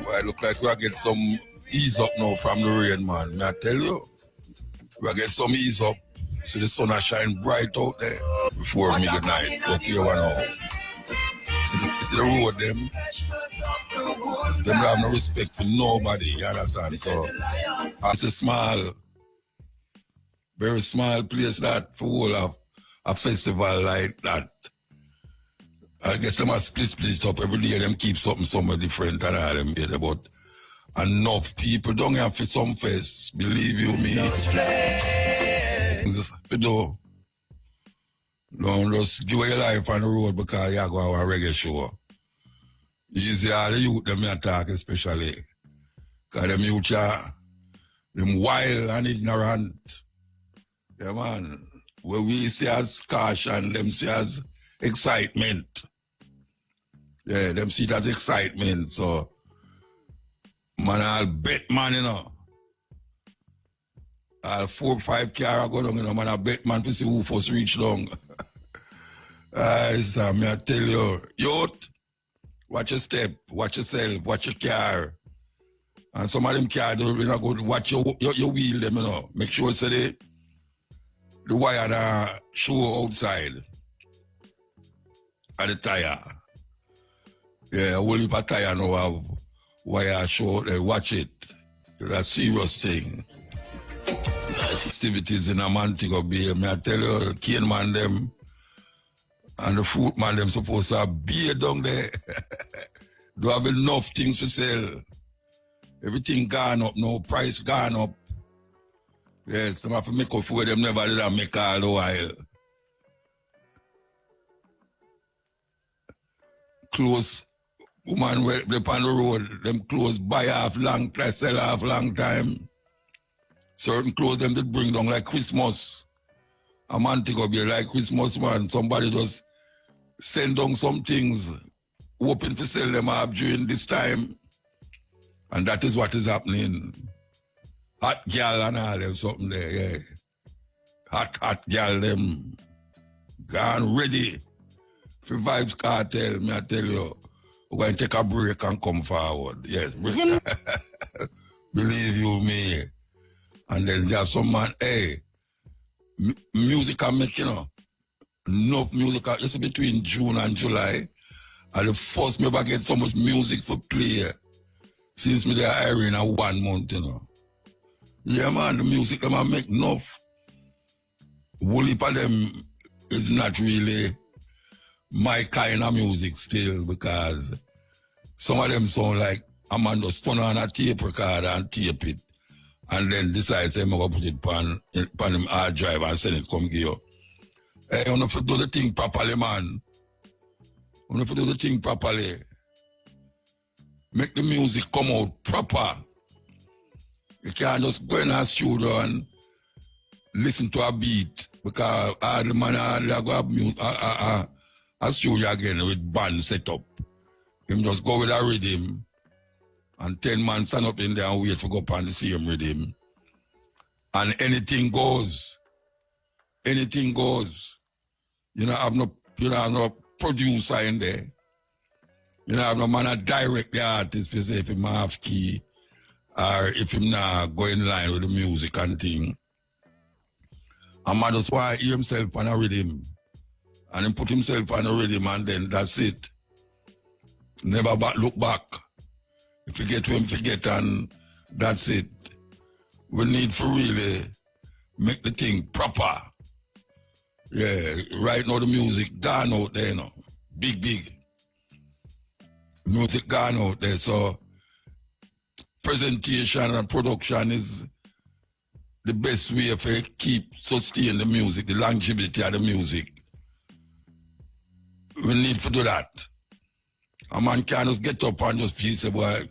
Well, it look like we get some ease up now from the rain, man. May I tell you? We get some ease up. See the sun shine bright out there before midnight. Up here one hour. See the road them. Them have no respect for nobody, you understand? So it's a small, very small place that for all of a festival like that. I guess them are split up every day. Them keep something somewhere different and all them here. But enough people don't have for Sunfest. Believe you me. Don't just give your life on the road because you go to a reggae show. Easy all the youth them attack especially. Because them youth are them wild and ignorant. Yeah man. Where we see as caution, them see as excitement. Yeah, them see it as excitement. So, man, I'll bet, man, you know. I'll 4 or 5 car go down, you know, man, I'll bet, man, to see who first reach down. So, me I tell you, youth, watch your step, watch yourself, watch your car. And some of them car, you know, go watch your wheel, them, you know. Make sure, say, the wire that show outside at the tire. Yeah, a whole heap of tire now have wire show there. Watch it. It's a serious thing. Activities in a Montego Bay. May I tell you, cane man them and the fruit man them supposed to have beer down there. They have enough things to sell. Everything gone up now, price gone up. Yes, some have to make up for them never did make all the while. Close woman went on the road, them clothes buy half long, sell half long time. Certain clothes them did bring down like Christmas. A man think of be like Christmas man. Somebody just send down some things, hoping to sell them off during this time. And that is what is happening. Hot girl and all them something there, yeah. Hot girl them gone ready for Vybz Kartel, me I tell you. We're going to take a break and come forward. Yes, break. Believe you me. And then there's some man, hey, music I make, you know, enough music. It's between June and July. And the first me ever get so much music for play since me there hiring a 1 month, you know. Yeah, man, the music them I make enough. Whole heap of them is not really my kind of music still because some of them sound like a man just turn on a tape recorder and tape it and then decide say I'm going to put it on him hard drive and send it come give you. Hey, you have to do the thing properly, man. You have to do the thing properly. Make the music come out proper. You can't just go in a studio and listen to a beat because all the man go have music. A studio again with band set up. Him just go with a rhythm and 10 man stand up in there and wait for go up on the same rhythm. And anything goes. Anything goes. You don't have no producer in there. You don't have no man that direct the artist to say if him half key or if him not go in line with the music and thing. And man just want to hear himself on a rhythm. And he put himself on the rhythm and then that's it. Never look back. If you get to him, forget and that's it. We need to really make the thing proper. Yeah, right now the music gone out there, you know. Big. Music gone out there, so presentation and production is the best way for keep sustain the music, the longevity of the music. We need to do that. A man can't just get up and just feel say, boy,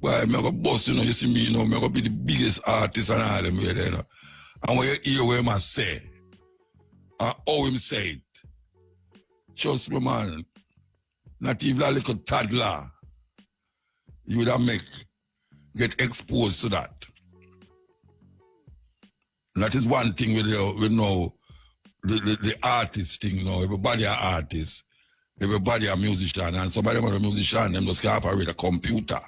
I'm going to bust, you know, you see me, you know, I'm going to be the biggest artist and all them way there, you know. And when you hear what him say, and how him say it, trust me, man, not even a little toddler, you would have get exposed to that. And that is one thing we know, the artist thing now. Everybody are artists. Everybody a musician. And somebody are a musician, them just can operate a computer.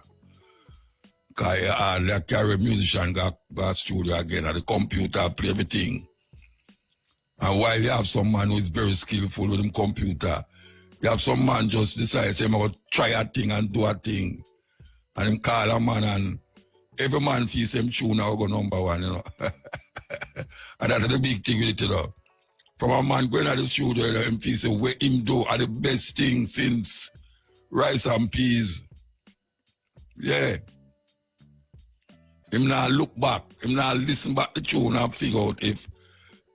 Because they carry musician go studio again at the computer, play everything. And while you have some man who is very skillful with him computer, you have some man just decide, say, I'm going to try a thing and do a thing. And him call a man and every man feels him tune now go number one, you know. And that's the big thing with it, you know. From a man going to the studio, you know, him feels what him do are the best thing since rice and peas. Yeah. Him now look back, him now listen back the tune and figure out if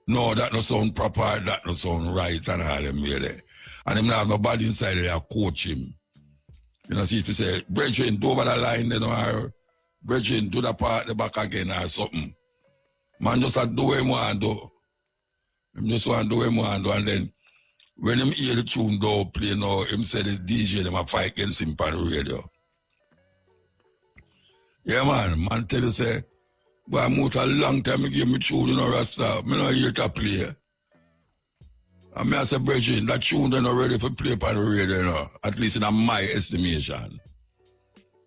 no, that no sound proper, that no sound right and all them way there. And him now have nobody inside there coach him. You know, see if you say, brethren, do over the line, you know, or brethren, do the part the back again or something. Man just do what him want to do. Him just want to do what him want to do. And then when him hear the tune do play now, him say the DJ, them a fight against him on the radio. Yeah, man tell you, say, boy, I moved a long time, I give me tune, you know, Rasta. I don't hear to play. And I say, brethren, that tune they're not ready for play on the radio, you know, at least in my estimation.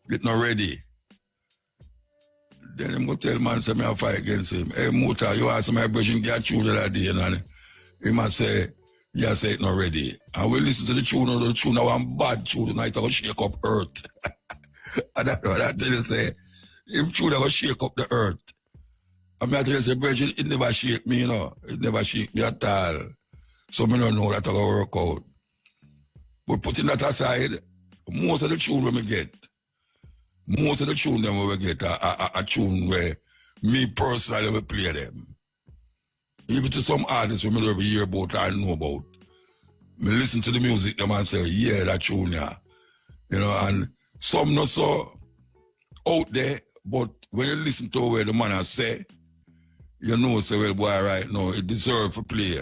It's not ready. Then I'm going to tell man, say, I fight against him. Hey, Muta, you ask my brethren, get a tune that day, you know, and he must say, yeah, say it's not ready. And we listen to the tune, and the tune, now one bad tune, tonight I will shake up earth. And that's what I tell you, say, if tune I will shake up the earth. And I tell you, say, brethren, it never shake me, you know. It never shake me at all. So I don't know that I will work out. But putting that aside, most of the tune we get, most of the tune them we get a tune where me personally will play them. Even to some artists we never hear about or know about. Me listen to the music them and say, yeah, that tune, yeah. You know, and some not so out there, but when you listen to where the man has say, you know, say, well, boy, right now, it deserves for play.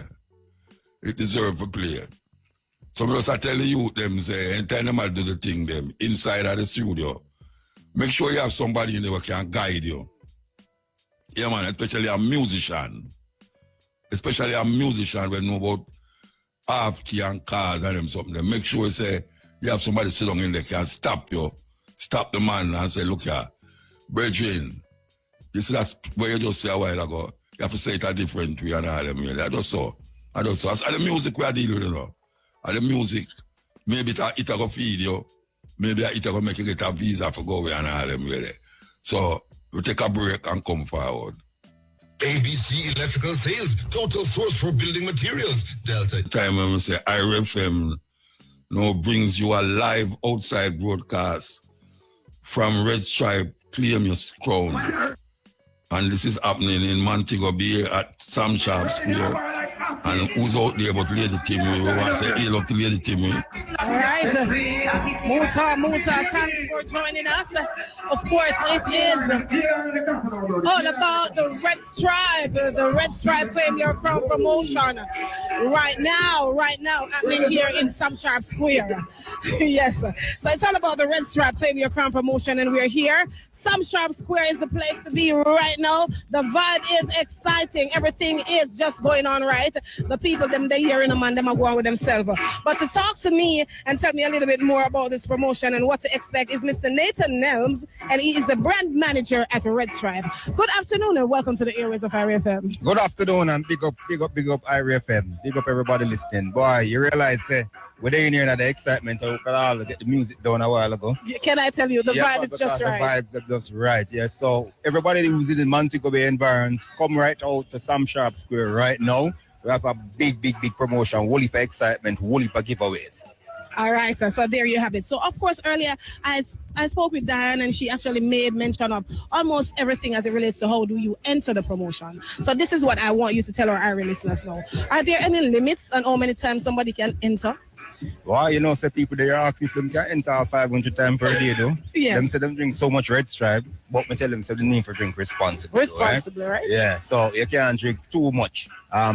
It deserves for play. Some of us are telling you, them say, anytime them do the thing, them, inside of the studio, make sure you have somebody in there who can guide you. Yeah, man, especially a musician. Especially a musician when know about half key and cars and them something. Make sure you say, you have somebody sit down in there can stop you. Stop the man and say, look here, brethren, you see that's what you just say a while ago. You have to say it a different way and all them way. I just saw. And the music we are dealing with, you know. And the music, maybe it will feed you. Maybe it will make you get a visa for go away and all them way. So, we take a break and come forward. ABC Electrical Sales, total source for building materials. Delta. Time when we say IRFM now brings you a live outside broadcast from Red Stripe, Claim Your Crown. And this is happening in Montego Bay at Sam Sharp Square. And who's out there but Lady Timmy? We want to say hello to Lady Timmy. All right. Muta, thanks for joining us. Of course, it is all about the Red Stripe. The Red Stripe Claim Your Crown promotion. Right now, happening here in Sam Sharp Square. Yes. So it's all about the Red Stripe Claim Your Crown promotion, and we're here. Sam Sharp Square is the place to be right now. The vibe is exciting. Everything is just going on right. The people, they here in a man, them are going with themselves. But to talk to me and tell me a little bit more about this promotion and what to expect is Mr. Nathan Nelms, and he is the brand manager at Red Stripe. Good afternoon and welcome to the airways of IRFM. Good afternoon and big up IRFM. Big up everybody listening. Boy, you realize we're in here at the excitement of all get the music done a while ago. Can I tell you, the vibe is just right. The vibes are just right, yeah. So everybody who's in Montego Bay environs, come right out to Sam Sharp Square right now. We have a big promotion, whole heap of excitement, whole heap of giveaways. All right, so there you have it. So, of course, earlier I spoke with Diane, and she actually made mention of almost everything as it relates to how do you enter the promotion. So this is what I want you to tell our IRA listeners now. Are there any limits on how many times somebody can enter? Well, you know, say people they ask me if them can enter 500 times per day, though. Yes. Them say them drink so much Red Stripe, but me tell them say they need to drink responsibly. Responsibly, right? Yeah, so you can't drink too much.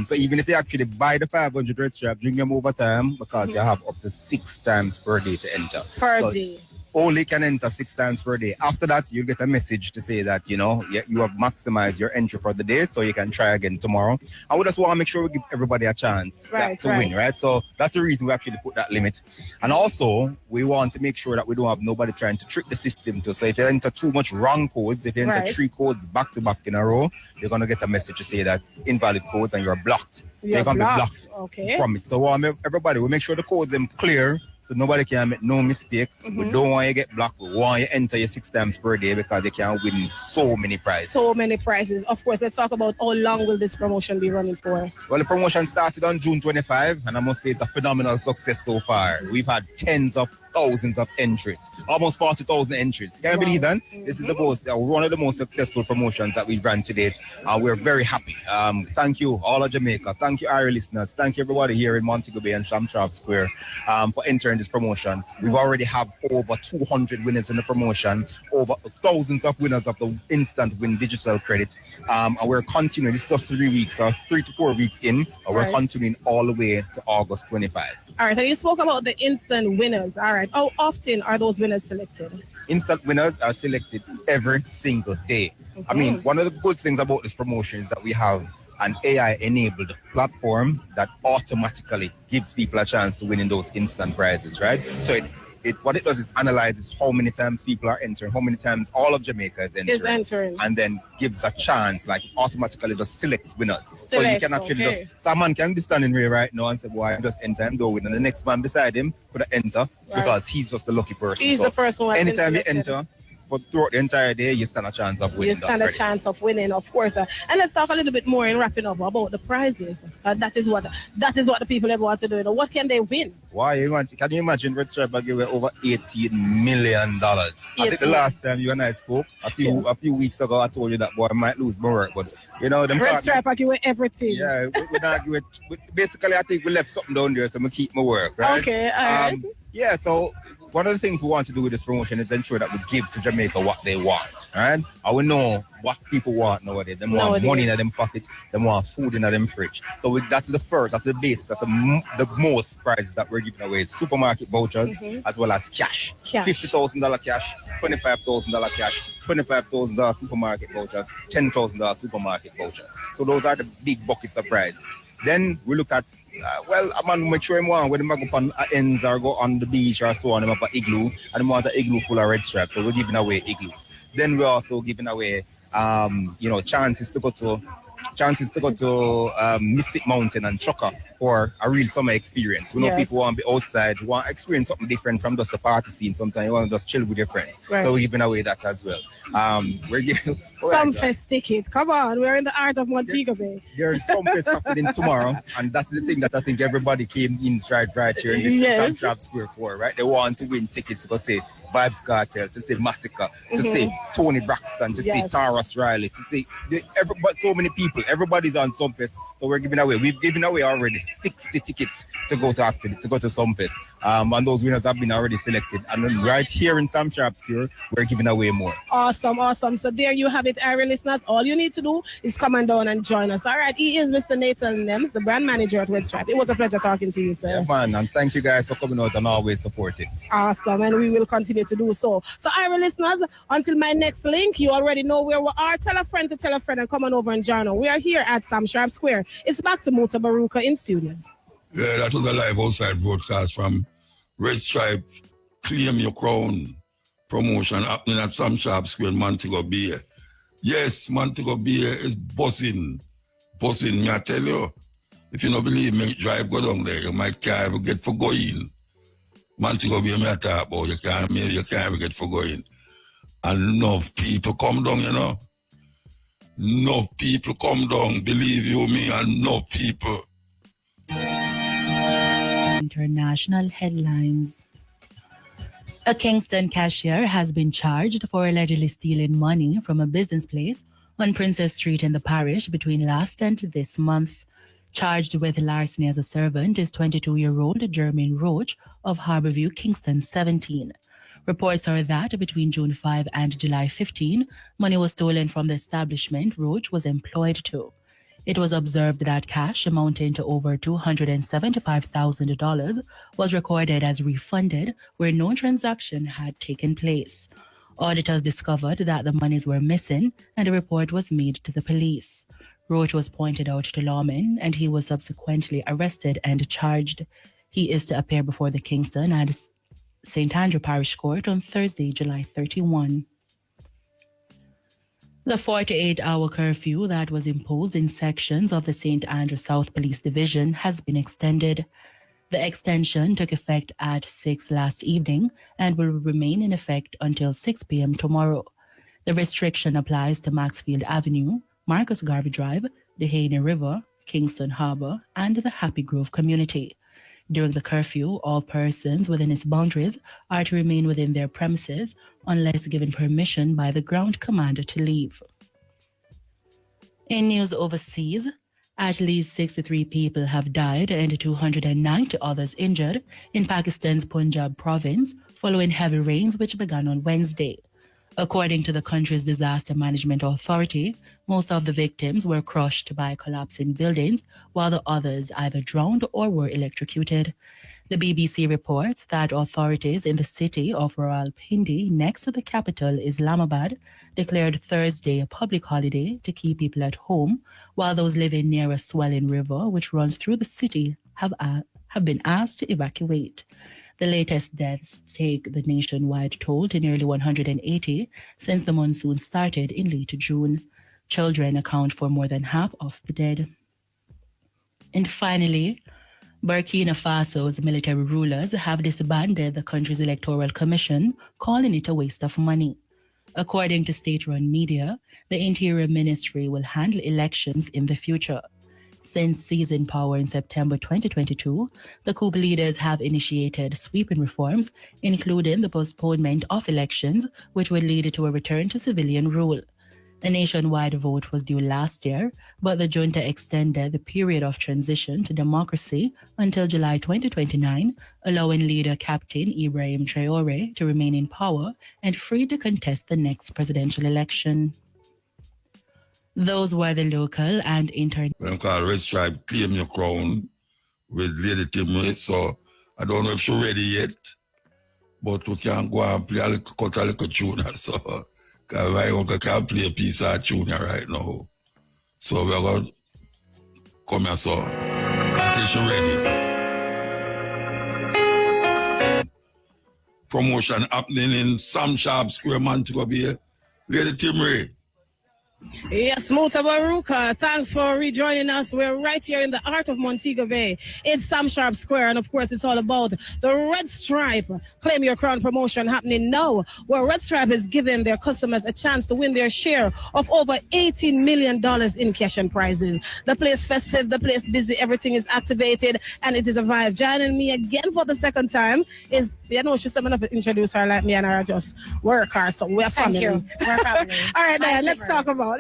So even if you actually buy the 500 Red Stripe, drink them over time because you have up to 6 times per day to enter. Per day. only can enter 6 times per day. After that, you get a message to say that, you have maximized your entry for the day, so you can try again tomorrow. And we just want to make sure we give everybody a chance to win, right? So that's the reason we actually put that limit. And also, we want to make sure that we don't have nobody trying to trick the system too. So if you enter too much wrong codes, if you enter 3 codes back to back in a row, you're going to get a message to say that invalid codes and you're blocked. You're going to be blocked from it. So everybody, we make sure the codes are clear, so nobody can make no mistake. We don't want you to get blocked. We want you to enter your 6 times per day because you can win so many prizes. So many prizes. Of course, let's talk about how long will this promotion be running for? Well, the promotion started on June 25, and I must say it's a phenomenal success so far. We've had tens of thousands of entries, almost 40,000 entries. Can you believe that? This is one of the most successful promotions that we've run to date. We're very happy. Thank you, all of Jamaica. Thank you, our listeners. Thank you, everybody here in Montego Bay and Shamsharp Square for entering this promotion. We've already have over 200 winners in the promotion, over thousands of winners of the instant win digital credit. And we're continuing. It's just 3 weeks or 3 to 4 weeks in. And we're continuing all the way to August 25. All right, and you spoke about the instant winners. All right, how often are those winners selected? Instant winners are selected every single day. I mean, one of the good things about this promotion is that we have an AI-enabled platform that automatically gives people a chance to win in those instant prizes, right? So what it does is analyzes how many times people are entering, how many times all of Jamaica is entering. And then gives a chance, like automatically just selects winners. So you can actually someone can be standing here right now and say, boy, I just enter and do it. And the next man beside him could enter because he's just the lucky person. He's the person who anytime you enter, but throughout the entire day, you stand a chance of winning. You stand a chance of winning, of course. And let's talk a little bit more in wrapping up about the prizes. That is what the people ever want to do. What can they win? Why can you imagine Red Stripe gave away over $18 million? I think the last time you and I spoke, a few weeks ago, I told you that boy I might lose my work, but them Red Stripe give away everything. Yeah, we not give it. Basically, I think we left something down there, so we keep my work, right? Okay, all right. Yeah, so one of the things we want to do with this promotion is ensure that we give to Jamaica what they want, right? And we know what people want nowadays. They want money in them pockets. They want food in them fridge. So that's the first, that's the base, that's the most prizes that we're giving away. Supermarket vouchers as well as cash. $50,000 cash, $25,000 cash, $25,000 supermarket vouchers, $10,000 supermarket vouchers. So those are the big buckets of prizes. Then we look at, I'm going to make sure I'm one whether I'm go on ends or go on the beach or so on, I'm up an igloo, and I'm want an igloo full of red stripes. So we're giving away igloos. Then we're also giving away, chances to go to Mystic Mountain and Chocker for a real summer experience. We know people want to be outside, want to experience something different from just the party scene. Sometimes you want to just chill with your friends. Right. So we're giving away that as well. We're giving Sunfest ticket. Come on, we're in the heart of Montego Bay. There's Sunfest happening tomorrow, and that's the thing that I think everybody came in right here in this Shamsharp Square for, right? They want to win tickets to go see Vybz Kartel, to see Massacre, to see Tony Braxton, to see Taurus Riley, to see so many people. Everybody's on Sunfest, so we're giving away. We've given away already 60 tickets to go to Sunfest, and those winners have been already selected. And then right here in Shamsharp Square, we're giving away more. Awesome. So there you have it, our listeners. All you need to do is come on down and join us. All right, he is Mr. Nathan Lems, the brand manager at Red Stripe. It was a pleasure talking to you, sir. Yeah, man, and thank you guys for coming out and always supporting. Awesome, and we will continue to do so. So, our listeners, until my next link, you already know where we are. Tell a friend and come on over and join us. We are here at Shamsharp Square. It's back to MUTABARUKA in studios. Yeah, that was a live outside broadcast from Red Stripe Claim Your Crown promotion happening at Shamsharp Square in Montego Bay. Yes, Montego Bay is buzzing. Me, I tell you. If you don't believe me, drive go down there. You might can't even get for going. Montego Bay, me I talk about, you can't even get for going. And enough people come down, Enough people come down, believe you me, enough people. International headlines. A Kingston cashier has been charged for allegedly stealing money from a business place on Princess Street in the parish between last and this month. Charged with larceny as a servant is 22-year-old Jermaine Roach of Harborview, Kingston 17. Reports are that between June 5 and July 15, money was stolen from the establishment Roach was employed to. It was observed that cash amounting to over $275,000 was recorded as refunded where no transaction had taken place. Auditors discovered that the monies were missing and a report was made to the police. Roach was pointed out to lawmen and he was subsequently arrested and charged. He is to appear before the Kingston and St. Andrew Parish Court on Thursday, July 31. The 48-hour curfew that was imposed in sections of the St. Andrew South Police Division has been extended. The extension took effect at 6 last evening and will remain in effect until 6 p.m. tomorrow. The restriction applies to Maxfield Avenue, Marcus Garvey Drive, the Haney River, Kingston Harbour, and the Happy Grove community. During the curfew, all persons within its boundaries are to remain within their premises unless given permission by the ground commander to leave. In news overseas, at least 63 people have died and 290 others injured in Pakistan's Punjab province following heavy rains which began on Wednesday. According to the country's disaster management authority, most of the victims were crushed by collapsing buildings, while the others either drowned or were electrocuted. The BBC reports that authorities in the city of Rawalpindi, next to the capital Islamabad, declared Thursday a public holiday to keep people at home, while those living near a swelling river which runs through the city have been asked to evacuate. The latest deaths take the nationwide toll to nearly 180 since the monsoon started in late June. Children account for more than half of the dead. And finally, Burkina Faso's military rulers have disbanded the country's electoral commission, calling it a waste of money. According to state-run media, the Interior Ministry will handle elections in the future. Since seizing power in September 2022, the coup leaders have initiated sweeping reforms, including the postponement of elections, which would lead to a return to civilian rule. A nationwide vote was due last year, but the junta extended the period of transition to democracy until July 2029, allowing leader Captain Ibrahim Traoré to remain in power and free to contest the next presidential election. Those were the local and international. When call Red Stripe, Claim Your Crown with Lady Timmy, so I don't know if she's ready yet, but we can go and play a little, cut a little tune, so because my uncle can play a piece of tune right now. So we're going to come here, so until she's ready. Promotion happening in Sam Sharp Square, Montego Bay. Lady Timmy. Yes, MUTABARUKA, thanks for rejoining us. We're right here in the heart of Montego Bay. It's Sam Sharp Square, and of course, it's all about the Red Stripe Claim Your Crown promotion happening now, where Red Stripe is giving their customers a chance to win their share of over $18 million in cash and prizes. The place festive, the place busy, everything is activated, and it is a vibe. Joining me again for the second time is, you know, she's someone to introduce her like me and her just work her, so we're family. Thank you. We're family. All right, then, let's talk about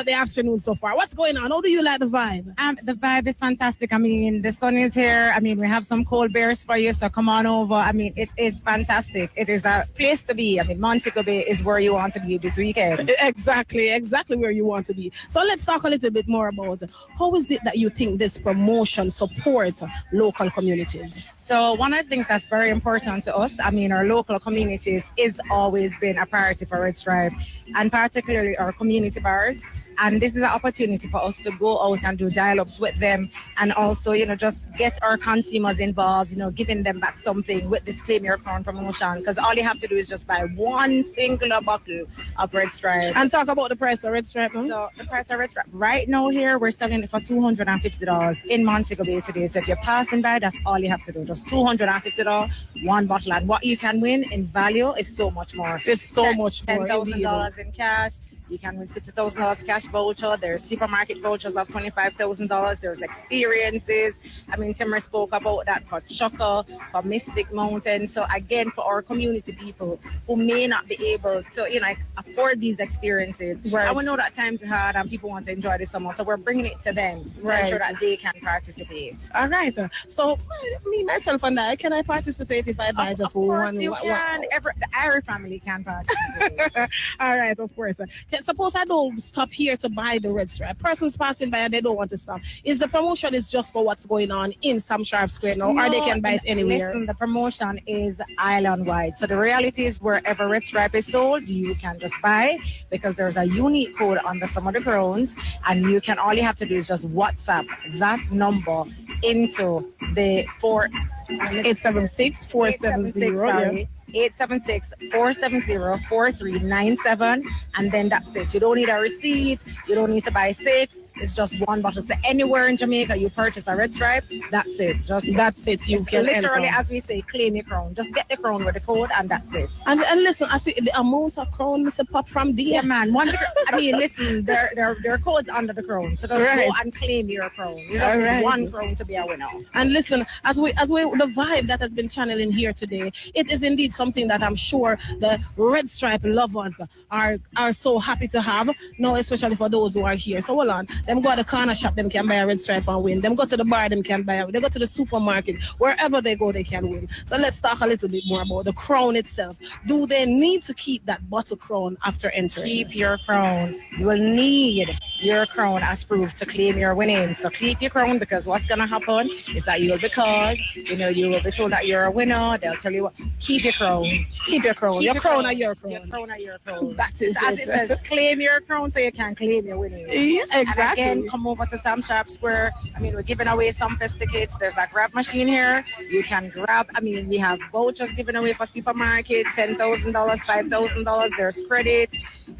the afternoon so far. What's going on? How do you like the vibe? The vibe is fantastic. I mean, the sun is here. I mean, we have some cold beers for you, so come on over. I mean, it is fantastic. It is a place to be. I mean, Montego Bay is where you want to be this weekend. Exactly where you want to be. So let's talk a little bit more about how is it that you think this promotion supports local communities? So one of the things that's very important to us, I mean, our local communities is always been a priority for Red Stripe, and particularly our community bars. And this is an opportunity for us to go out and do dialogues with them, and also, you know, just get our consumers involved, you know, giving them back something with this Claim Your Crown promotion. Because all you have to do is just buy one singular bottle of Red Stripe. And talk about the price of Red Stripe. Huh? So the price of Red Stripe right now here, we're selling it for $250 in Montego Bay today. So if you're passing by, that's all you have to do. Just $250, one bottle. And what you can win in value is so much more. It's so much more. $10,000 in cash. You can win $50,000 cash voucher. There's supermarket vouchers of $25,000. There's experiences. I mean, Timmer spoke about that for Chuckle, for Mystic Mountain. So again, for our community people who may not be able to, you know, for these experiences. Right. And we know that times are hard and people want to enjoy the summer, so we're bringing it to them to ensure that they can participate. All right. So me, myself, and I, can I participate if I buy Of just course one? you can. The Irish family can participate. All right, of course. Suppose I don't stop here to buy the red stripe. Persons passing by and they don't want to stop. Is the promotion is just for what's going on in Sam Sharp Square now, or they can buy it anywhere? Listen, the promotion is island-wide. So the reality is wherever red stripe is sold, you can just buy, because there's a unique code under some of the crowns, and you can, all you have to do is just WhatsApp that number into the 876-470. 876-470-4397, and then that's it. You don't need a receipt, you don't need to buy 6, it's just one bottle. So anywhere in Jamaica you purchase a red stripe, that's it. That's it. You can literally, as we say, claim your crown. Just get the crown with the code, and that's it. And listen, I see the amount of crown Mr. Pop from there. Yeah, man. Listen, there are codes under the crown, so just go and claim your crown. You don't need one crown to be a winner. And listen, as we the vibe that has been channeling here today, it is indeed something that I'm sure the red stripe lovers are so happy to have. No, especially for those who are here. So hold on, them go to the corner shop, them can buy a red stripe and win. Them go to the bar, them can buy. They go to the supermarket, wherever they go, they can win. So let's talk a little bit more about the crown itself. Do they need to keep that bottle crown after entering? Keep your crown. You will need your crown as proof to claim your winnings. So keep your crown, because what's gonna happen is that you will be called. You will be told that you're a winner. They'll tell you what. Keep your crown. Keep your crown. Your crown are your crown. Your crown are your crown. That is as it says. Claim your crown so you can claim your winnings. Yeah, exactly. And again, come over to Sam Sharp Square. We're giving away Sunfest tickets. There's a grab machine here. You can grab. We have vouchers given away for supermarkets, $10,000, $5,000. There's credit.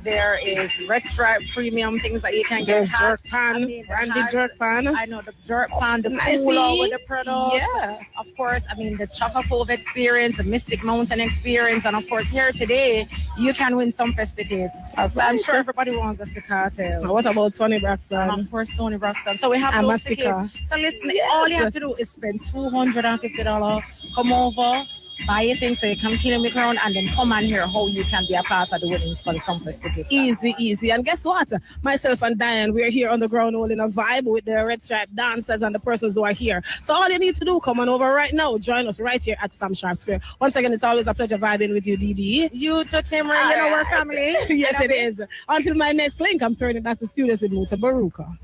There is red stripe premium things that you can get. There's jerk pan, brandy jerk pan. I know the jerk pan, the cooler with the products. Yeah. Of course, the Chocolate Cove experience, the Mystic Mountain experience, and of course here today you can win some Sunfest tickets. So I'm sure everybody wants us to Kartel. What about Tony Braxton? And of course Tony Braxton. So we have those tickets. So listen, all you have to do is spend $250. Come over, buy your things so you can claim your crown, and then come and hear how you can be a part of the winnings for the Sunfest tickets. Easy. And guess what? Myself and Diane, we're here on the ground holding a vibe with the red stripe dancers and the persons who are here. So all you need to do, come on over right now. Join us right here at Sam Sharp Square. Once again, it's always a pleasure vibing with you, Dee. You too, Timmer. We're family. Yes, it is. Until my next link, I'm turning back to studios with MUTABARUKA.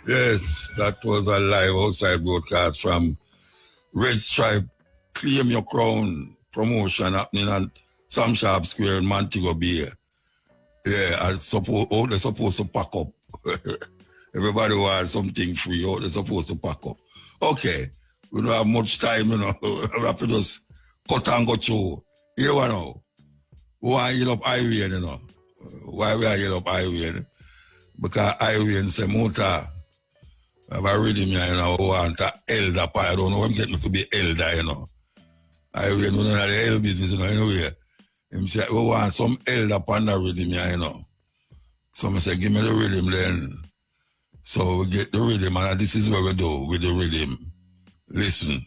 Yes, that was a live outside broadcast from Red Stripe Claim Your Crown promotion happening at Sam Sharp Square in Montego Bay. Yeah, they're supposed to pack up. Everybody wants something free. They're supposed to pack up. Okay, we don't have much time, we have to just cut and go through. Here we know. We want to yield up highway, Why we are yield up highway? Because highway say Muta. I've already me, who want an elder. I don't know, I'm getting to be elder, I will know that the hell business, anyway. Him say, we want some elder upon the rhythm, So I say, give me the rhythm then. So we get the rhythm, and this is what we do with the rhythm. Listen.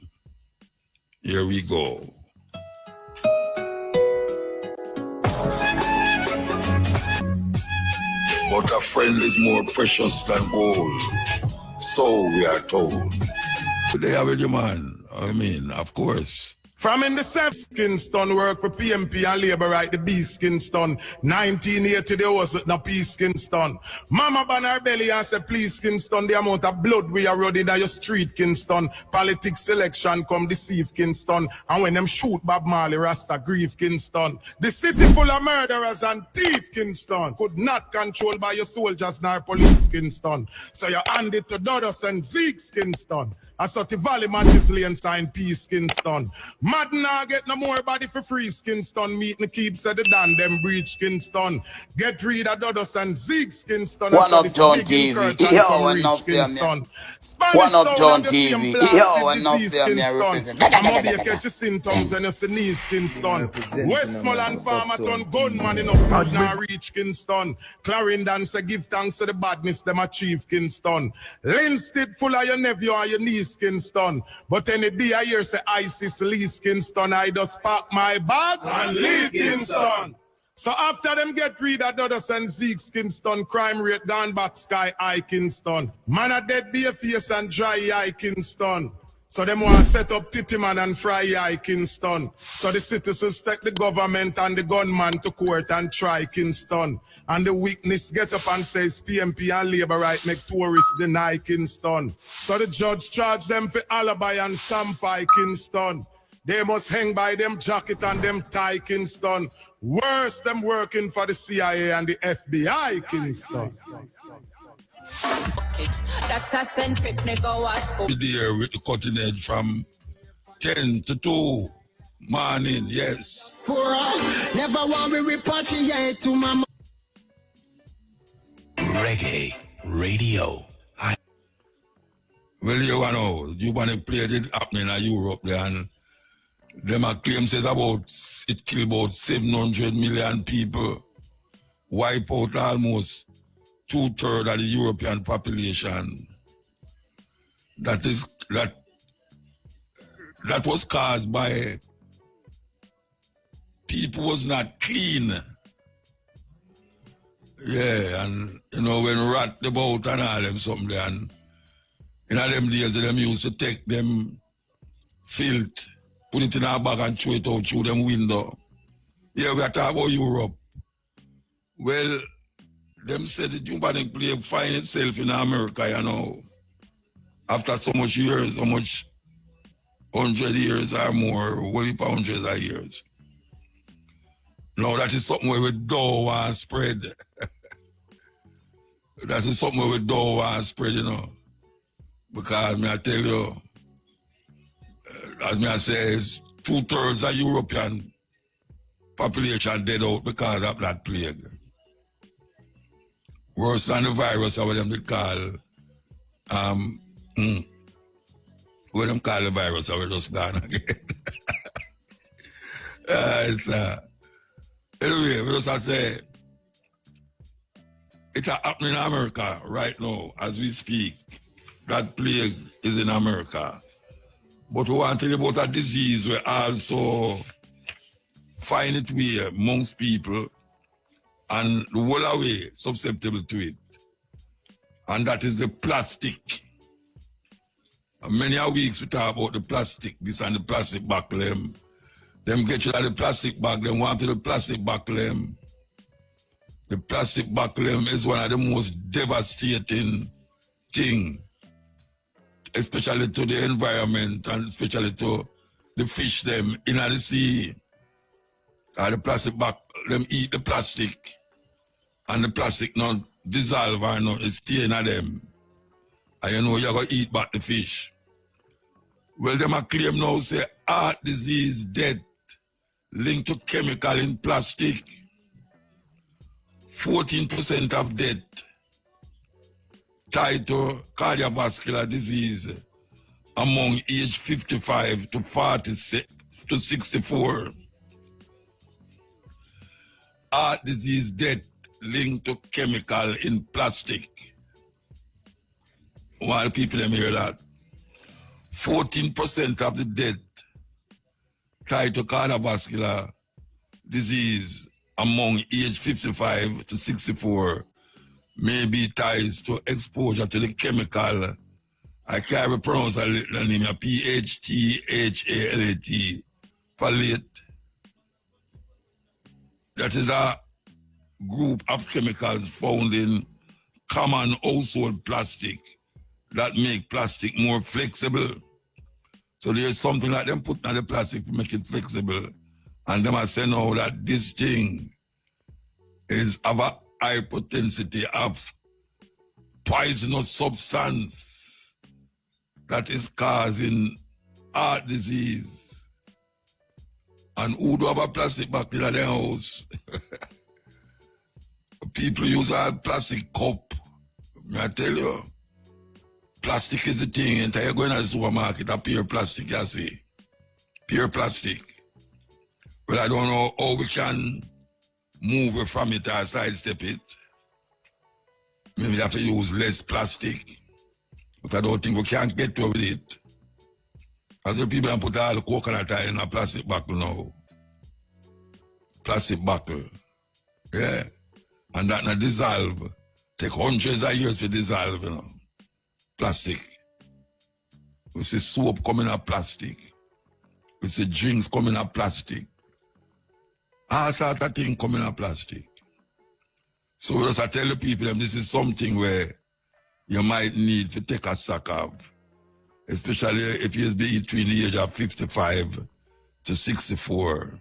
Here we go. But a friend is more precious than gold. So we are told. Today I with you, man. Of course. From in the Kingston work for PMP and Labour right the B Kingston. 1980 there was no peace Kingston. Mama ban her belly and say please Kingston, the amount of blood we are running down your street Kingston. Politics selection come deceive Kingston. And when them shoot Bob Marley Rasta grieve Kingston. The city full of murderers and thief Kingston. Could not control by your soldiers nor police Kingston. So you hand it to Dodos and Zeke Kingston. I saw the Valley Matches Lane sign peace Kingston. Mad now get no more body for free Kingston. Meet the keep said the Dan them breach Kingston. Get rid of Dodos and Zeke Kingston. One up John TV. Yo, one up there, man. One up John TV. Yo, one up there, man. I'm going to catch your symptoms and your sneeze Kingston. Westmoreland Farmerton gunman in a now reach Kingston. Clarendon say give thanks to the badness them achieve Kingston. Linstead full of your nephew and your niece Kingston. But any day I hear say ISIS lease Kingston, I just pack my bags and leave Kingston. So after them get rid of Dodos and Zeke Kingston, crime rate gone back sky high Kingston. Man a dead bare face and dry eye Kingston. So them want to set up Tittyman and Fry eye Kingston. So the citizens take the government and the gunman to court and try Kingston. And the witness get up and says PMP and Labour right make tourists deny Kingston. So the judge charge them for alibi and sampai Kingston. They must hang by them jacket and them tie Kingston. Worse, them working for the CIA and the FBI, Kingston. There with the cutting edge from 10 to 2 morning, yes. Never want me repatriate to my Reggae Radio. Well, you want to play it happening in Europe there, and them a claim says it killed about 700 million people, wipe out almost 2/3 of the European population. That was caused by people was not clean. Yeah, and when rat about and all them something there, and in them days them used to take them filth, put it in our bag and throw it out through them window. Yeah, we are talking about Europe. Well, them said the Jumbanik play find itself in America, after so much years, so much 100 years or more, well, hundreds of years. No, that is something where we don't want to spread. That is something where we don't want to spread, Because, I tell you, as I say, 2/3 of European population dead out because of that plague. Worse than the virus, what them call, what them call the virus, I just gone again. Anyway, we just say, it's happening in America right now, as we speak. That plague is in America. But we want to tell you about a disease where also find it way amongst people and the whole away susceptible to it. And that is the plastic. And many a weeks we talk about the plastic, this and the plastic back them. Them get you out the plastic bag, them want to the plastic back them. The plastic back them is one of the most devastating things, especially to the environment and especially to the fish them in the sea. The plastic back, them eat the plastic and the plastic not dissolve or not stay in them. And you're going to eat back the fish. Well, them a claim now say heart disease, death, linked to chemical in plastic. 14% of death tied to cardiovascular disease among age 55 to 46 to 64. Heart disease death linked to chemical in plastic. While people them hear that, 14% of the death tied to cardiovascular disease among age 55 to 64 may be ties to exposure to the chemical, I can't pronounce the name, PHTHALAT, phthalate. That is a group of chemicals found in common household plastic that make plastic more flexible. So there's something like them put in the plastic to make it flexible. And them are saying now that this thing is of a high potency of poisonous substance that is causing heart disease. And who do have a plastic back in their house? People use a plastic cup. May I tell you? Plastic is the thing. And you go in the supermarket, a pure plastic, you see. Pure plastic. Well, I don't know how we can move from it or sidestep it. Maybe we have to use less plastic. But I don't think we can get over it. As the people put all the coconut oil in a plastic bottle now. Plastic bottle. Yeah. And that not dissolve. Take hundreds of years to dissolve, you know. Plastic. We see soap coming out plastic. We see drinks coming out plastic. All sort of things coming out plastic. So just I tell the people them this is something where you might need to take a stock of. Especially if you be between the age of 55 to 64.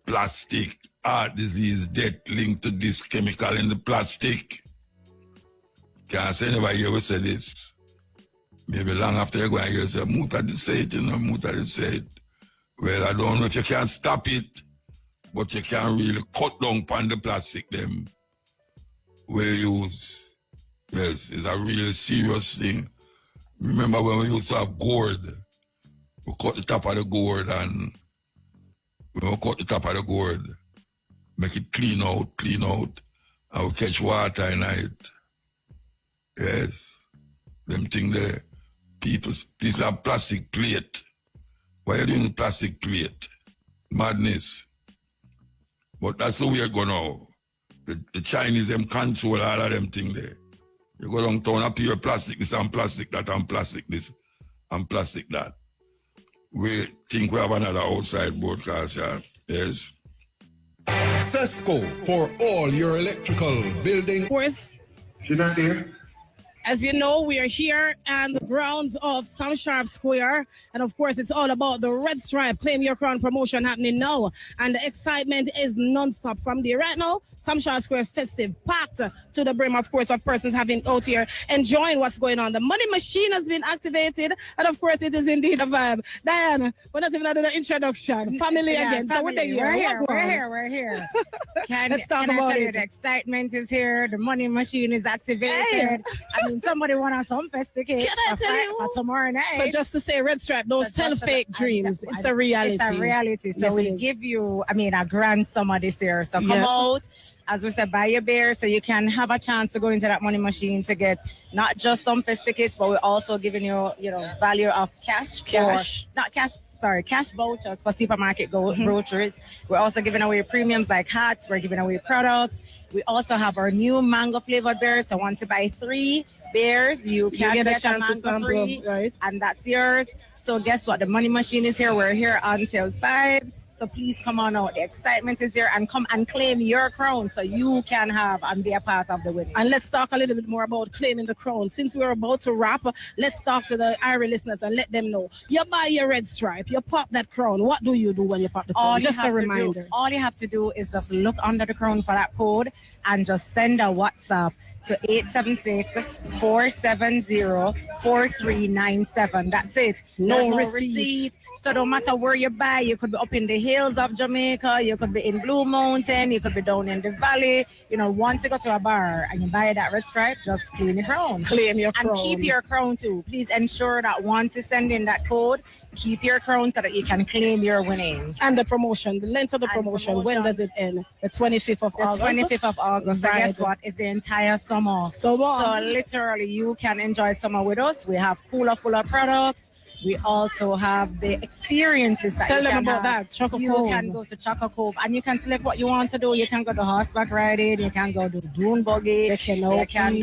Plastic, heart disease, death linked to this chemical in the plastic. Can't say anybody here will say this. Maybe long after you go and you say, Muta did say it, you know, Muta did say it. Well, I don't know if you can stop it, but you can really cut down on the plastic them we use. Yes, it's a really serious thing. Remember when we used to have gourd, we cut the top of the gourd and when we cut the top of the gourd, make it clean out, and we catch water in it. Yes, them thing there. People have plastic plate. Why are you doing plastic plate? Madness. But that's the way you go now. The Chinese, them control all of them thing there. You go downtown, up here, plastic this and plastic that and plastic this and plastic that. We think we have another outside broadcast, yeah? Yes. Cesco for all your electrical building. She's not there. As you know, we are here on the grounds of Sam Sharp Square. And of course, it's all about the Red Stripe Claim Your Crown promotion happening now. And the excitement is non-stop from there. Right now, Sam Sharp Square festive, packed to the brim, of course, of persons having out here enjoying what's going on. The money machine has been activated. And of course, it is indeed a vibe. Diane, we're not even under the introduction. Family again. Family. So we're here. Let's talk about it. The excitement is here. The money machine is activated. Hey. I mean, somebody want a Sunfest ticket for tomorrow night. So just to say, Red Stripe, don't sell fake dreams. It's a reality. It's a reality. So we give you, a grand summer this year. So come out. As we said, buy your beer so you can have a chance to go into that money machine to get not just Sunfest tickets, but we're also giving you, value of cash vouchers for supermarket groceries. We're also giving away premiums like hats. We're giving away products. We also have our new mango flavored beers. So once you buy 3 beers, you can get a chance to sample free, right? And that's yours. So guess what? The money machine is here. We're here until 5. So please come on out. The excitement is here and come and claim your crown so you can have and be a part of the winning. And let's talk a little bit more about claiming the crown. Since we're about to wrap, let's talk to the IRA listeners and let them know. You buy your Red Stripe, you pop that crown. What do you do when you pop the crown? Just a reminder. All you have to do is just look under the crown for that code and just send a WhatsApp to 876-470-4397. That's it. No receipt. So no matter where you buy, you could be up in the hills of Jamaica, you could be in Blue Mountain, you could be down in the valley. Once you go to a bar and you buy that Red Stripe, just claim your crown. Claim your crown. And keep your crown too. Please ensure that once you send in that code, keep your crown so that you can claim your winnings. And the promotion, the length of the promotion, when does it end? The 25th of August? The 25th of August. So guess what? It's the entire summer. So literally, you can enjoy summer with us. We have cooler full of products. We also have the experiences that Tell you them can about have. that. Choco You Cove. can go to Choco Cove and you can select what you want to do. You can go to horseback riding, you can go to dune buggy, you can do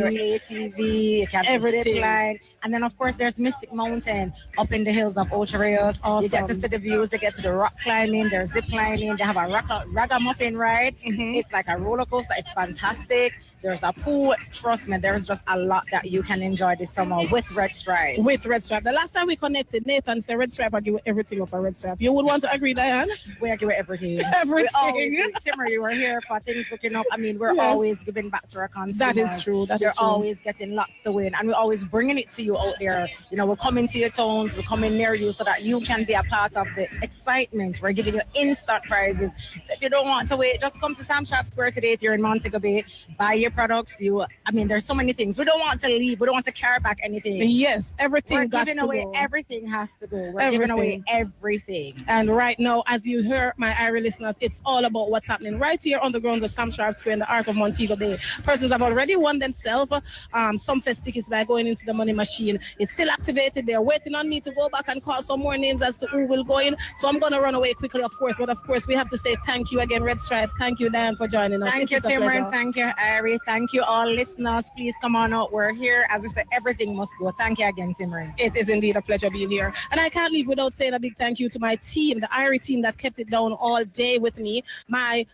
ATV, you can do zip line. And then of course there's Mystic Mountain up in the hills of Ocho-Rios. Awesome. You get to see the views, they get to the rock climbing, there's zip lining, they have a ragamuffin ride. It's like a roller coaster, it's fantastic. There's a pool, trust me, there's just a lot that you can enjoy this summer with Red Stripe. With Red Stripe. The last time we connected, Nathan said Red Stripe, I give everything up for Red Stripe. You would want to agree, Diane? We agree with everything. Everything. Timmer, you were here for things looking up. I mean, we're always giving back to our consumers. That is true. You're always getting lots to win. And we're always bringing it to you out there. We're coming to your towns. We're coming near you so that you can be a part of the excitement. We're giving you instant prizes. So if you don't want to wait, just come to Sam Sharp Square today if you're in Montego Bay. Buy your products. There's so many things. We don't want to leave. We don't want to carry back anything. Yes, everything. We're giving away everything. everything has to go. We're giving away everything. And right now, as you hear, my Irish listeners, it's all about what's happening right here on the grounds of Sam Sharp Square in the heart of Montego Bay. Persons have already won themselves Sunfest tickets by going into the money machine. It's still activated. They're waiting on me to go back and call some more names as to who will go in. So I'm going to run away quickly, of course. But of course, we have to say thank you again, Red Stripe. Thank you, Diane, for joining us. Thank you, Timron. Thank you, Ari. Thank you, all listeners. Please come on out. We're here. As I said, everything must go. Thank you again, Timron. It is indeed a pleasure being here. And I can't leave without saying a big thank you to my team, the Irie team that kept it down all day with me. My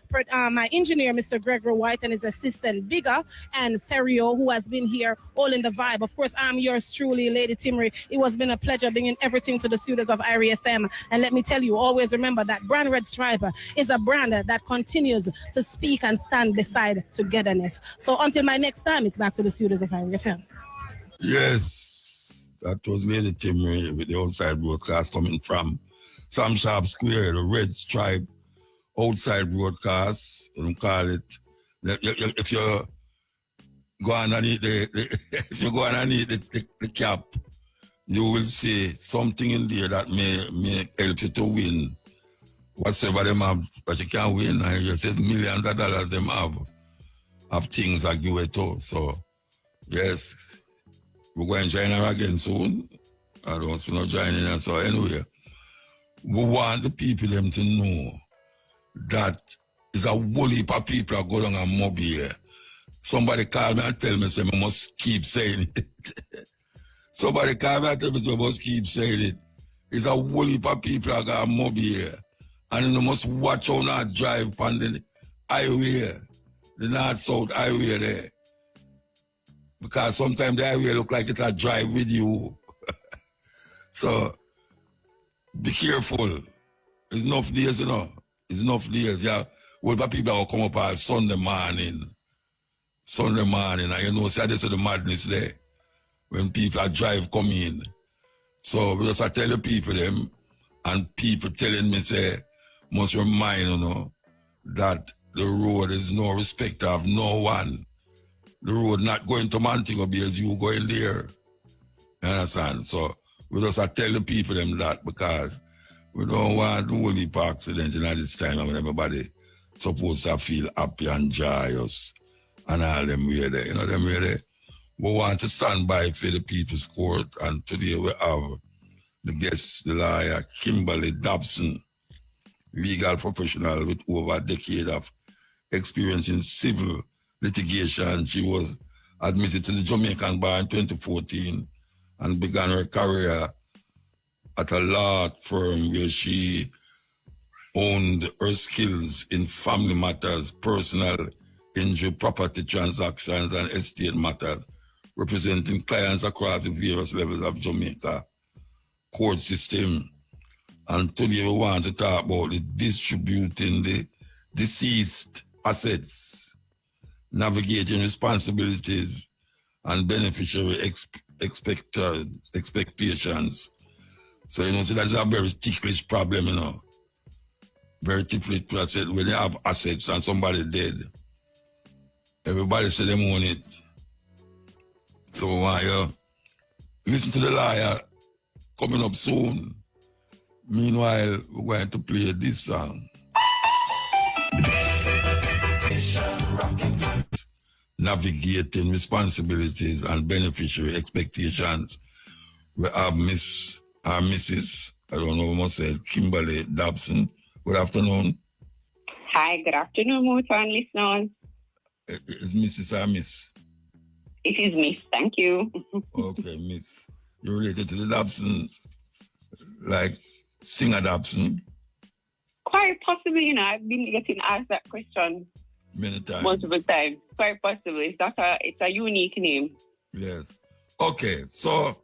engineer, Mr. Gregory White, and his assistant, Bigger, and Serio, who has been here all in the vibe. Of course, I'm yours truly, Lady Timry. It has been a pleasure bringing everything to the studios of Irie FM. And let me tell you, always remember that brand Red Stripe is a brand that continues to speak and stand beside togetherness. So until my next time, it's back to the studios of Irie FM. Yes, that was Lady Timry with the outside broadcast coming from Sam Sharp Square, the Red Stripe outside broadcast. You call it. If you go underneath the cap, you will see something in there that may help you to win whatsoever them have, but you can't win. And you say millions of dollars them have things that give it to. So yes, we're going to join her again soon. I don't see no joining her. So anyway, we want the people them to know that it's a whole heap of people that go down and mob here. Somebody call me and tell me, say, I must keep saying it. Somebody call me and tell me, say, I must keep saying it. It's a whole heap of people that got a mob here. And you must watch how not drive on the highway, the north-south highway there. Because sometimes the highway look like it's a drive with you. So, be careful. It's enough days, you know. It's enough days, yeah. Well, but people will come up on Sunday morning, and you know, see, this is the madness there. When people are drive come in. So, we just tell the people them, and people telling me, say, must remind, you know, that the road is no respect of no one. The road not going to Montego Bay as you going there. You understand? So we just tell the people them that because we don't want the whole heap of accidents in this time when everybody supposed to feel happy and joyous and all them way there. You know them way there. We want to stand by for the people's court, and today we have the guest, the lawyer, Kimberly Dobson, legal professional with over a decade of experience in civil litigation. She was admitted to the Jamaican bar in 2014 and began her career at a law firm where she honed her skills in family matters, personal injury, property transactions, and estate matters, representing clients across the various levels of Jamaica court system. And today we want to talk about the distributing the deceased assets, navigating responsibilities and beneficiary expectations. So, you know, so that's a very ticklish problem, you know. Very ticklish problem. When they have assets and somebody dead, everybody say they own it. So we want you listen to the lawyer coming up soon. Meanwhile, we're going to play this song. Navigating responsibilities and beneficiary expectations. We have Mrs. I don't know what I said, Kimberly Dobson. Good afternoon. Hi, good afternoon, Motown listeners. Is Mrs. or Miss? It is Miss, thank you. Okay, Miss. You're related to the Dobsons, like Singer Dobson? Quite possibly, you know, I've been getting asked that question many times. Multiple times. Quite possibly. It's a unique name. Yes. Okay, so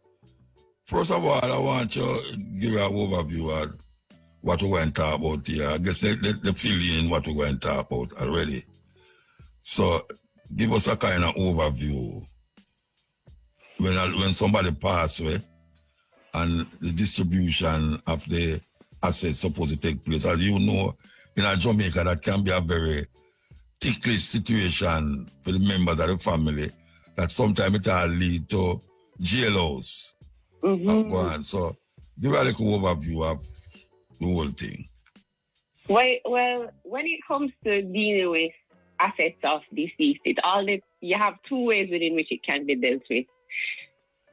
first of all, I want you to give an overview of what we're going to talk about here. I guess they fill in what we're going to talk about already. So give us a kind of overview when somebody passes away and the distribution of the assets supposed to take place. As you know, in Jamaica, that can be a very ticklish situation for the members of the family that sometimes it will lead to jailhouse. Mm-hmm. So Give a little overview of the whole thing. Well, when it comes to dealing with assets of deceased, you have two ways within which it can be dealt with.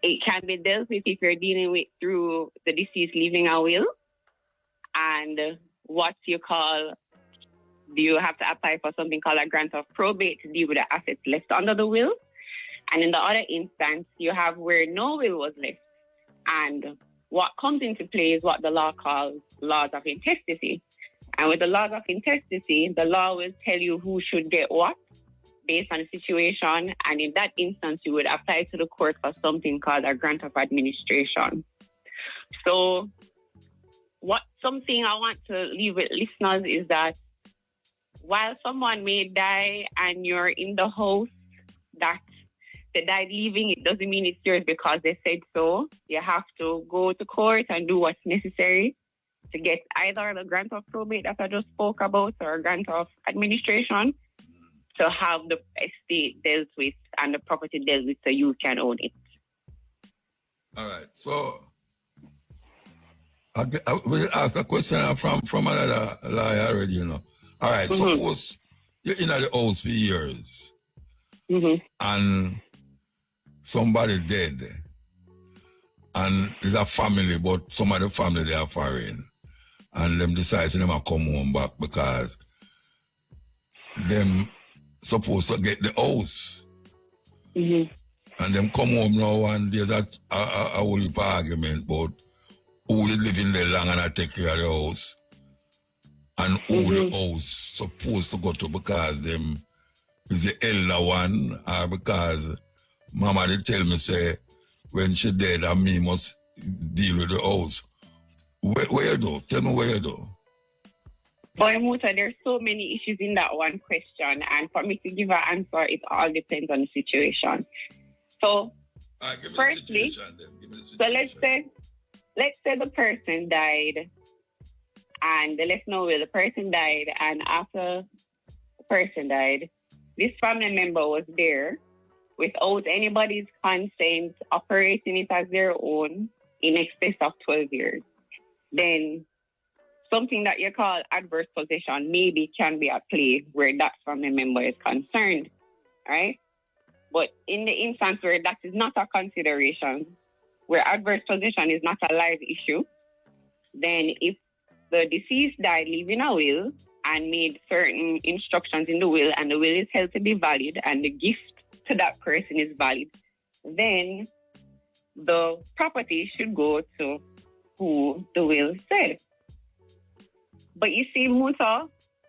It can be dealt with if you're dealing with through the deceased leaving a will, and you have to apply for something called a grant of probate to deal with the assets left under the will. And in the other instance, you have where no will was left. And what comes into play is what the law calls laws of intestacy. And with the laws of intestacy, the law will tell you who should get what based on the situation. And in that instance, you would apply to the court for something called a grant of administration. So something I want to leave with listeners is that while someone may die and you're in the house that they died leaving, it doesn't mean it's yours because they said so. You have to go to court and do what's necessary to get either the grant of probate that I just spoke about or a grant of administration to have the estate dealt with and the property dealt with so you can own it. All right. So I will ask a question from another lawyer already, you know. All right. Suppose you're in the house for years and somebody dead and there's a family, but some of the family, they are foreign. And them decide to never come home back because them supposed to get the house. And them come home now and there's a whole heap of argument about who is living there long and I take care of the house. And who the house supposed to go to because them is the elder one or because mama they tell me say when she dead and me must deal with the house. Where you do? Tell me where you do. Boy, Muta, there's so many issues in that one question, and for me to give an answer, it all depends on the situation. So, firstly, so let's say the person died, and let's know where the person died, and after the person died, this family member was there without anybody's consent, operating it as their own in excess of 12 years. Then something that you call adverse possession maybe can be at play where that family member is concerned, right? But in the instance where that is not a consideration, where adverse possession is not a live issue, then if the deceased died leaving a will and made certain instructions in the will and the will is held to be valid and the gift to that person is valid, then the property should go to who the will said. But you see, Muta,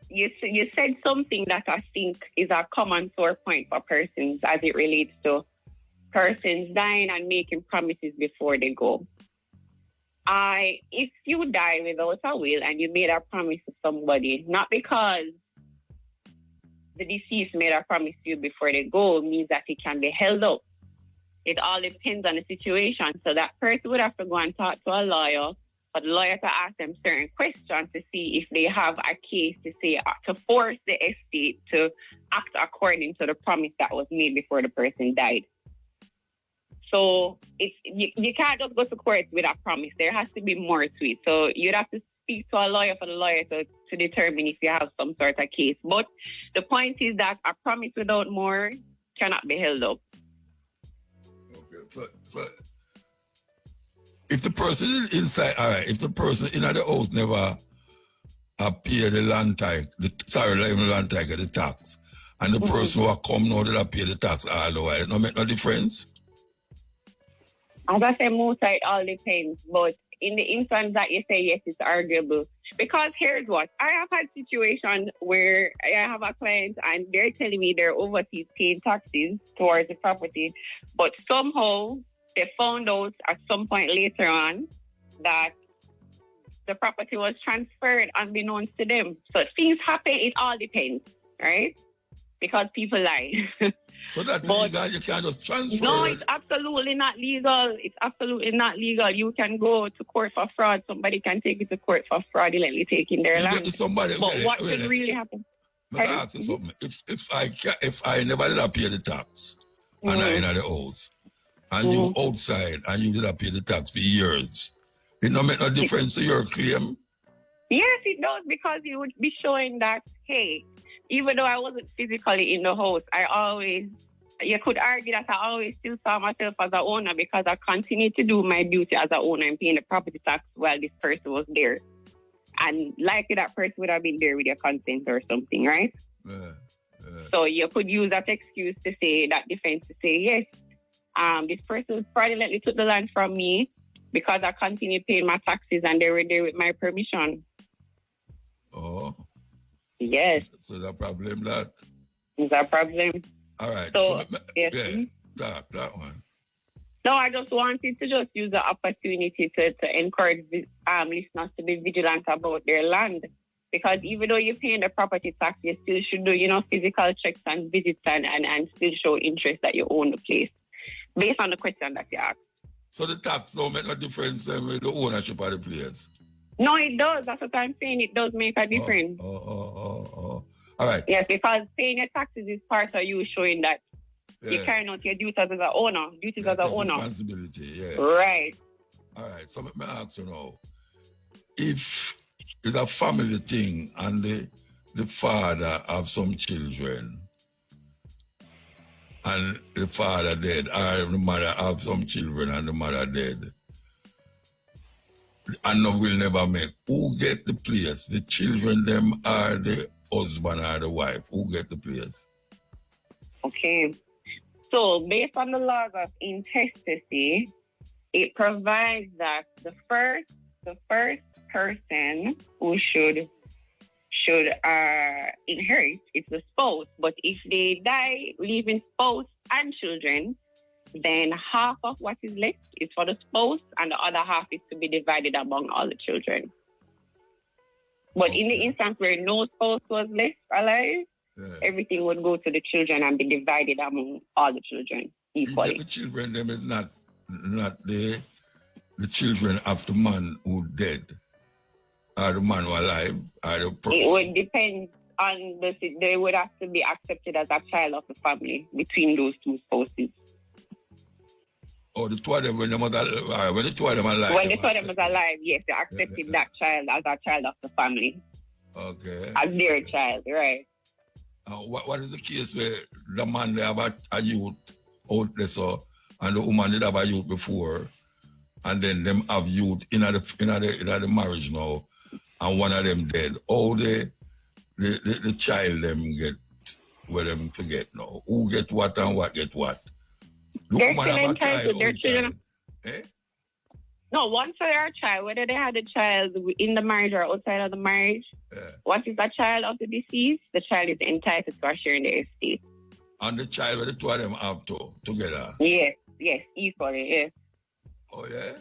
you said something that I think is a common sore point for persons as it relates to persons dying and making promises before they go. If you die without a will and you made a promise to somebody, not because the deceased made a promise to you before they go, means that it can be held up. It all depends on the situation. So that person would have to go and talk to a lawyer, but the lawyer to ask them certain questions to see if they have a case to force the estate to act according to the promise that was made before the person died. So you can't just go to court with a promise. There has to be more to it. So you'd have to speak to a lawyer for the lawyer to determine if you have some sort of case. But the point is that a promise without more cannot be held up. So if the person is inside, all right, if the person in the house never pay the land tax, the tax, and the person who come now that pay the tax all the while, it don't make no difference? As I say, most it all depends, but in the instance that you say yes, it's arguable. Because here's what, I have had situations where I have a client and they're telling me they're overseas paying taxes towards the property, but somehow they found out at some point later on that the property was transferred unbeknownst to them. So things happen, it all depends, right? Because people lie. So that legal, you can't just transfer. No, it's absolutely not legal. It's absolutely not legal. You can go to court for fraud. Somebody can take you to court for fraudulently taking their land. But what could really happen? Let me ask you something. If I never did pay the tax and I in the house and you outside and you did pay the tax for years It don't make no difference to your claim? Yes, it does, because it would be showing that, hey, even though I wasn't physically in the house, you could argue that I always still saw myself as an owner, because I continued to do my duty as an owner and paying the property tax while this person was there. And likely that person would have been there with your consent or something, right? So you could use that excuse to say, that defense to say, yes, this person fraudulently took the land from me because I continued paying my taxes and they were there with my permission. Oh. Yes. So is that a problem, that? Is that a problem? All right. So yes. Yeah, that one. No, I just wanted to just use the opportunity to encourage listeners to be vigilant about their land. Because even though you're paying the property tax, you still should do, physical checks and visits and still show interest that you own the place, based on the question that you asked. So the tax don't make no difference with the ownership of the place? No, it does. That's what I'm saying. It does make a difference. All right. Yes, because paying your taxes is part of you showing that you're carrying out your duties as an owner. Responsibility, yeah. Right. All right. So let me ask you now. If it's a family thing and the father have some children and the father dead, or the mother have some children and the mother dead, and no will never make, who get the place? The children them are the husband or the wife? Who get the place? Okay. So based on the laws of intestacy, it provides that the first person who should inherit is the spouse. But if they die leaving spouse and children, then half of what is left is for the spouse and the other half is to be divided among all the children. But in the instance where no spouse was left alive, everything would go to the children and be divided among all the children equally. The children them is not the children of the man who dead, or the man who alive, or the person. It would depend on they would have to be accepted as a child of the family between those two spouses. Oh, the two of them when the two of them alive. When the two of them was alive, yes, they accepted that child as a child of the family. Okay. As their child, right. What is the case where the man they have a youth out there, so, and the woman did have a youth before, and then them have youth in the marriage now, and one of them dead. All the child them get where them forget now. Who get what and what get what? The they're woman still have entitled to their children. Eh? No, once they are a child, whether they had a child in the marriage or outside of the marriage, once it's a child of the deceased, the child is entitled to a share in the estate. And the child, where the two of them have together? Yes, equally, yes. Oh, yeah?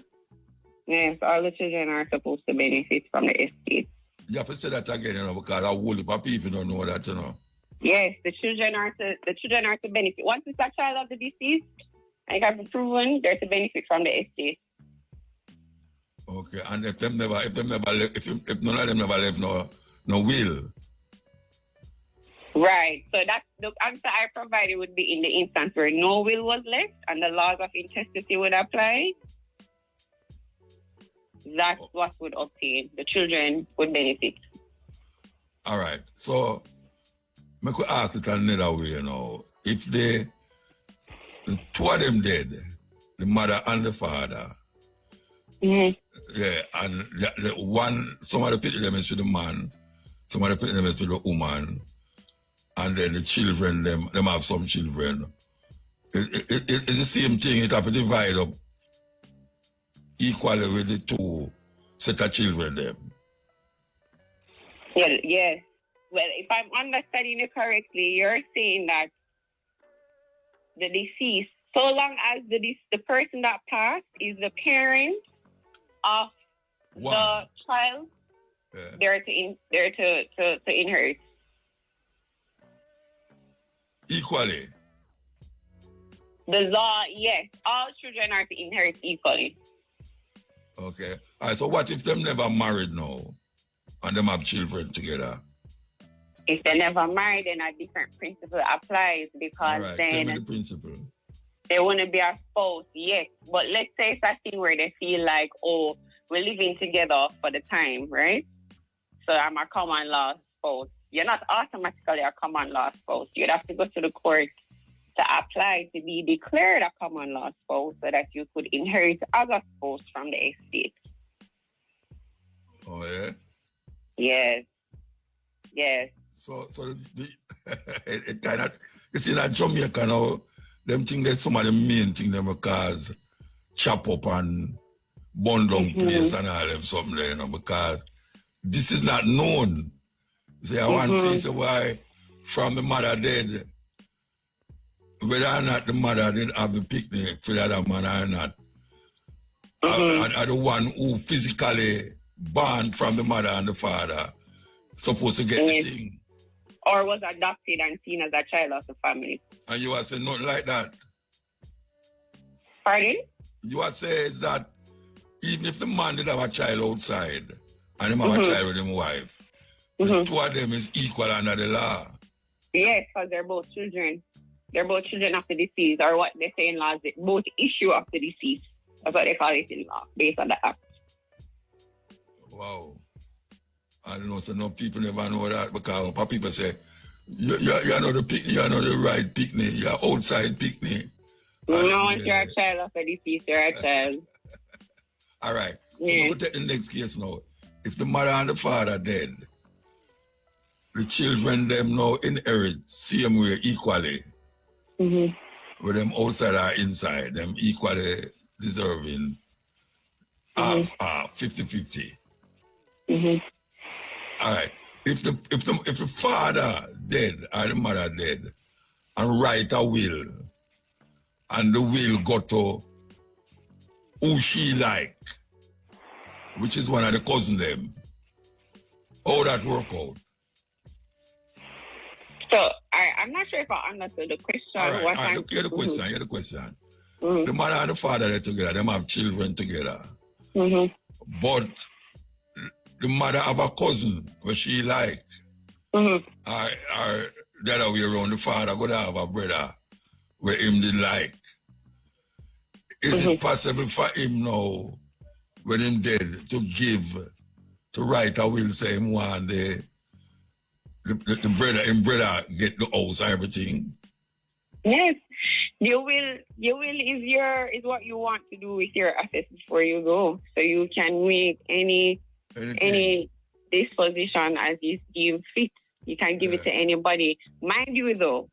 Yes, all the children are supposed to benefit from the estate. You have to say that again, because a whole heap of people don't know that, Yes, the children are to benefit. Once it's a child of the deceased, and it has been proven, they're to benefit from the estate. Okay, and if none of them never left no will. Right. So that's the answer I provided would be in the instance where no will was left and the laws of intestacy would apply. That's what would obtain. The children would benefit. All right. So I could ask it another way, If the two of them dead, the mother and the father. Mm-hmm. Yeah, and the one, somebody put them is to the man, somebody put them is to the woman, and then the children, them have some children. It's the same thing, it have to divide up equally with the two set of children, them. Well, yes. Well, if I'm understanding you correctly, you're saying that the deceased, so long as the person that passed is the parent of the child, they're to inherit. Equally? The law, yes. All children are to inherit equally. Okay. All right, so what if them never married now and them have children together? If they never married, then a different principle applies because then tell me the principle. They want to be a spouse, yes. But let's say it's a thing where they feel like, we're living together for the time, right? So I'm a common law spouse. You're not automatically a common law spouse. You'd have to go to the court to apply to be declared a common law spouse so that you could inherit as a spouse from the estate. Oh, yeah? Yes. Yes. So it kind of, you see that Jamaica now, them think that some of the main thing them cause chop up and burn down place and all them something there, you know, because this is not known. See, I want to say why from the mother dead, whether or not the mother did have the picnic for the other man or not, are the one who physically born from the mother and the father supposed to get the thing. Or was adopted and seen as a child of the family. And you are saying nothing like that? Pardon? You are saying that even if the man did have a child outside and him have a child with his wife, the two of them is equal under the law. Yes, because they're both children. They're both children of the deceased, or what they say in law is both issue of the deceased. That's what they call it in law, based on the act. Wow. I don't know, so no people never know that because people say, you're not the picnic, you're not the right picnic, you're outside picnic. No, once you're a child of the deceased, you're a child. All right. So we could take the next case now. If the mother and the father dead, the children them now inherit same way equally. With them outside or inside, them equally deserving half 50-50. All right. If the father dead or the mother dead and write a will and the will go to who she like, which is one of the cousin them, how that work out? So I'm not sure if I understood the question. All right, hear the question. The mother and the father are together, them have children together. But the mother have a cousin where she like. Or the other way around, the father could have a brother where him did like. Is it possible for him now, when him dead, to write a will say him want the brother get the house and everything? Yes. Your will is what you want to do with your assets before you go. So you can make any disposition as you deem fit. You can give it to anybody. Mind you though,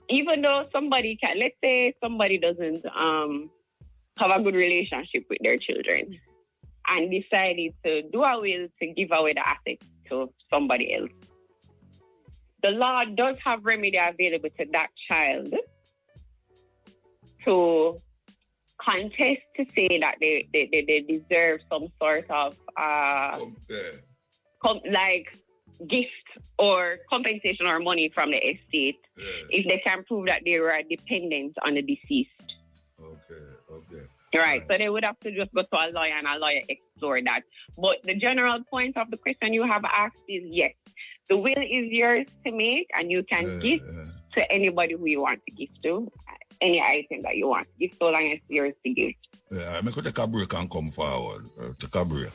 even though somebody can, let's say somebody doesn't have a good relationship with their children and decided to do a will to give away the assets to somebody else. The law does have remedy available to that child to contest to say that they deserve some sort of like gift or compensation or money from the estate if they can prove that they were dependent on the deceased. Okay. Right. So they would have to just go to a lawyer and a lawyer explore that. But the general point of the question you have asked is yes. The will is yours to make and you can give to anybody who you want to give to. Any item that you want to give, so long as it's yours to give. Yeah, I could take a break and come forward. Take a break.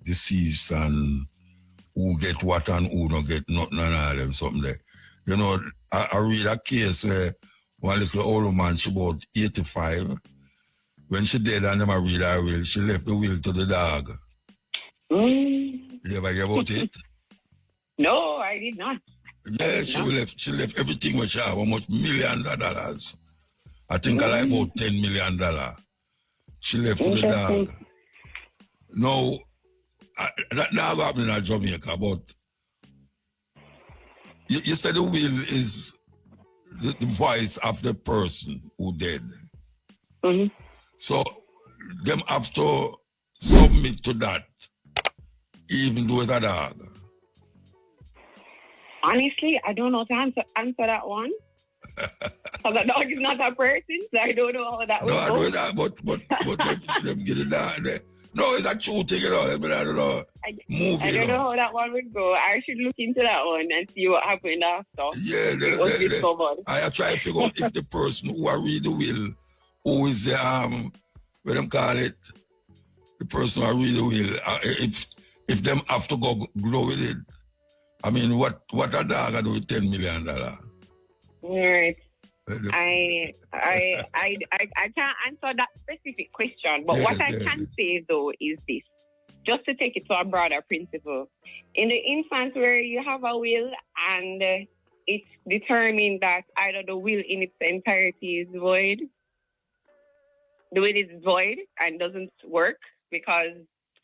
Deceased and who get what and who don't get nothing and all them something there. You know, I read a case where one little old woman, she about 85. When she dead and them I read her will, she left the will to the dog. You ever hear about it? No, I did not. Yeah, she left everything what she have, almost $millions of dollars. I think I like about $10 million. She left to the dog. No, that never happened in Jamaica, but you said the will is the voice of the person who dead. So them have to submit to that, even though it's a dog. Honestly, I don't know to answer that one. Because the dog is not a person, so I don't know how that would go. No, I know that, but them get it down there. No, it's a true thing, you know. I don't know. I don't know how that one would go. I should look into that one and see what happened after. Yeah, I try to figure out if the person who I read the will, who is what them call it, the person I really will. If them have to go with it, I mean, what a dog I do with $10 million? Right. I can't answer that specific question, but what I can say though is this, just to take it to a broader principle. In the instance where you have a will and it's determined that either the will in its entirety is void, the will is void and doesn't work because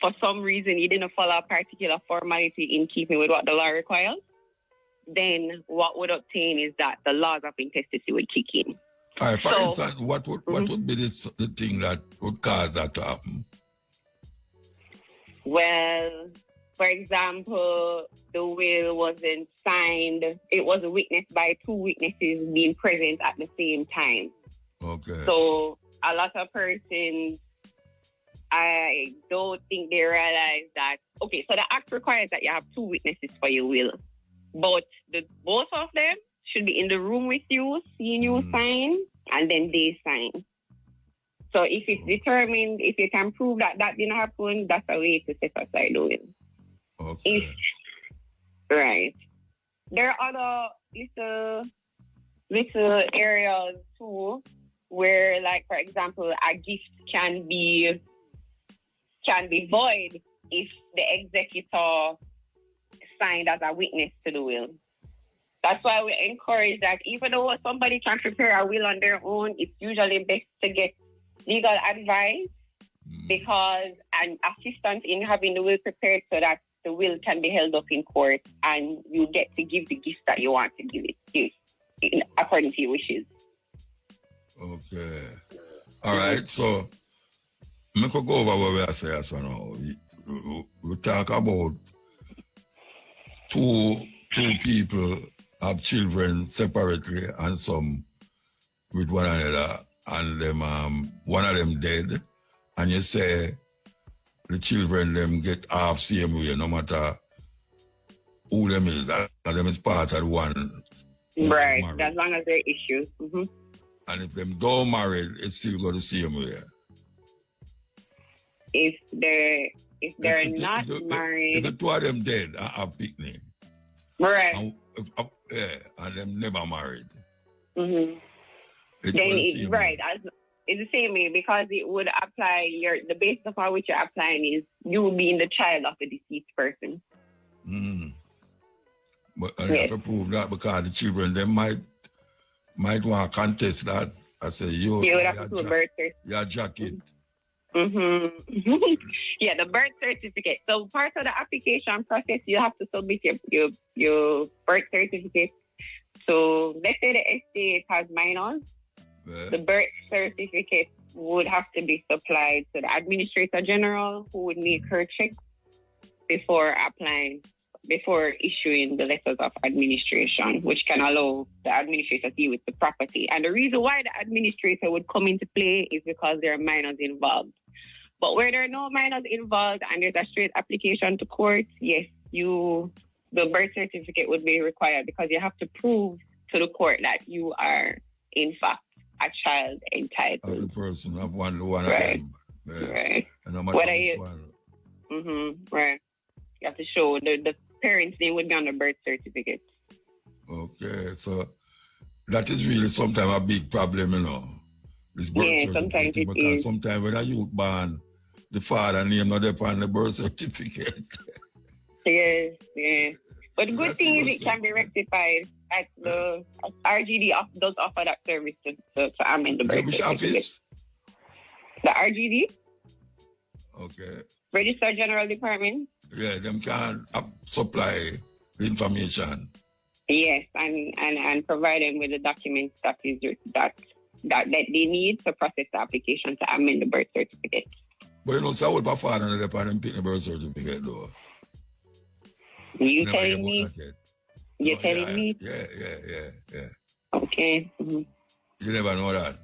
for some reason you didn't follow a particular formality in keeping with what the law requires, then what would obtain is that the laws of intestacy would kick in. All right, for instance, what would be the thing that would cause that to happen? Well, for example, the will wasn't signed. It was witnessed by two witnesses being present at the same time. Okay. So a lot of persons, I don't think they realize that, okay, so the act requires that you have two witnesses for your will. But both of them should be in the room with you, seeing you sign, and then they sign. So if it's determined, if you can prove that that didn't happen, that's a way to set aside the will. Okay. Right. There are other little areas too where, like, for example, a gift can be void if the executor signed as a witness to the will. That's why we encourage that even though somebody can prepare a will on their own, it's usually best to get legal advice because an assistance in having the will prepared so that the will can be held up in court and you get to give the gift that you want to give according to your wishes. Okay. All right. So, I could go over what we are saying. So now we talk about two people have children separately and some with one another, and them one of them dead, and you say the children them get half same way, no matter who them is, that them is part of one. Right, as long as there are issues. Mm-hmm. And if them don't marry, it still go the same way. If they're not married, if the two of them dead, I have picnic. Right. And them never married. Mm-hmm. Then it's right. It's the same way because it would apply the basis upon which you're applying is you being the child of the deceased person. Mm-hmm. But I have to prove that because the children they might want to contest that. I say you would have to prove birth certificate. Your jacket. Mm-hmm. Yeah, the birth certificate. So part of the application process, you have to submit your birth certificate. So let's say the estate has minors. Yeah. The birth certificate would have to be supplied to the administrator general, who would make her check before issuing the letters of administration, which can allow the administrator to deal with the property. And the reason why the administrator would come into play is because there are minors involved. But where there are no minors involved and there's a straight application to court, yes, the birth certificate would be required because you have to prove to the court that you are, in fact, a child entitled. Of the person, of one right. of them. Yeah. Right. And no matter which one. Mm-hmm. Right. You have to show the parents' name would be on the birth certificate. Okay, so that is really sometimes a big problem, you know. This birth certificate, sometimes it because is. sometimes when a youth born, the father name not up on the birth certificate. Yes. But the good thing is it can be rectified at the RGD does offer that service to amend the birth certificate. The RGD? Okay. Register General Department? Yeah, them can supply the information. Yes, and provide them with the documents that they need to process the application to amend the birth certificate. But you know, so what my father and them pick the birth certificate though. You telling me? You're telling me? Yeah. Okay. Mm-hmm. You never know that?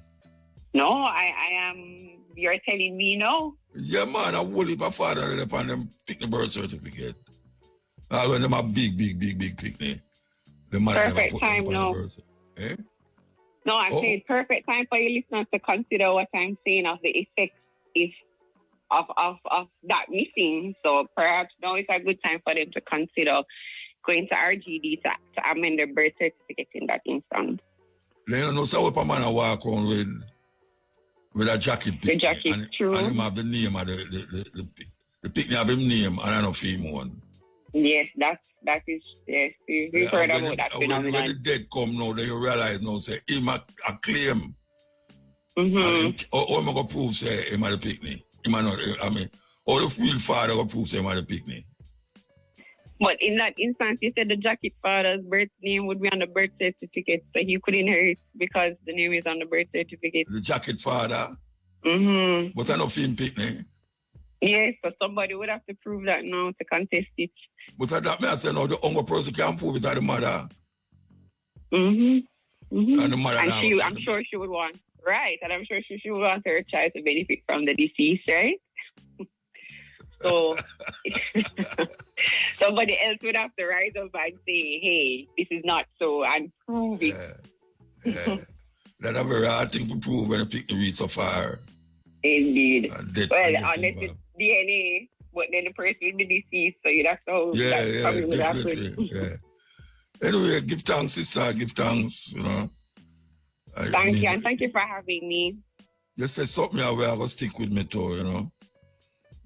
No, I am. You're telling me no? Yeah, man, I will if my father and them pick the birth certificate. When them a big picnic. The perfect time, no. Eh? No, I'm saying perfect time for your listeners to consider what I'm saying of the effects if that missing. So perhaps now is a good time for them to consider going to RGD to amend their birth certificate in that instance. They don't know so what a man walk around with a jacket. The jacket, true. And him have the name of the picnic have him name and I don't feel one. Yes, that is, yes. We've heard about that phenomenon. When the dead come now, then you realize now, say, him a claim. How am I going to prove, say, him at the picnic? Him not, I mean, all the real father going to prove, say, him at the picnic. But in that instance, you said the jacket father's birth name would be on the birth certificate, so he could inherit because the name is on the birth certificate. The jacket father? But I don't feel picnic. Yes, so somebody would have to prove that now to contest it. But that may I say now the younger person can prove it at the mother. And the mother I'm sure she would want, right, and I'm sure she would want her child to benefit from the deceased, right? So somebody else would have to rise up and say, hey, this is not so, and prove it. That's a very hard thing to prove when a picnic reaches so far. Indeed. Unless it's DNA, but then the person will be deceased, so you'd have to definitely. Anyway, give thanks, sister, give thanks, you know. Thank you, and thank you for having me. Just say something where I will stick with me too, you know.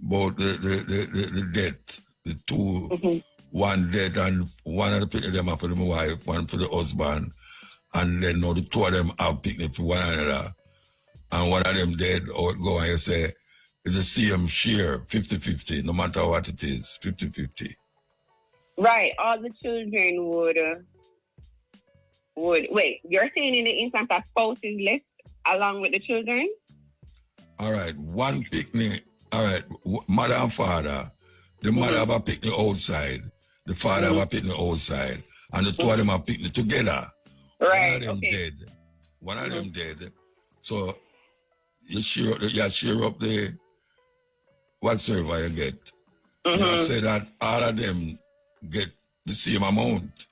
About the death, the two, one dead and one of the picnic them up for the wife, one for the husband, and then now the two of them have picnic for one another. And one of them dead, or go and you say, it's the same share, 50-50, no matter what it is, 50-50. Right, all the children would, wait, you're saying in the instance that spouse is left along with the children? All right, one picnic, all right, mother and father, the mother have a picnic outside, the father have a picnic outside, and the two of them are picnic together. Right, one of them dead. One of them dead. So, you share up the whatsoever you get. You say that all of them get the same amount.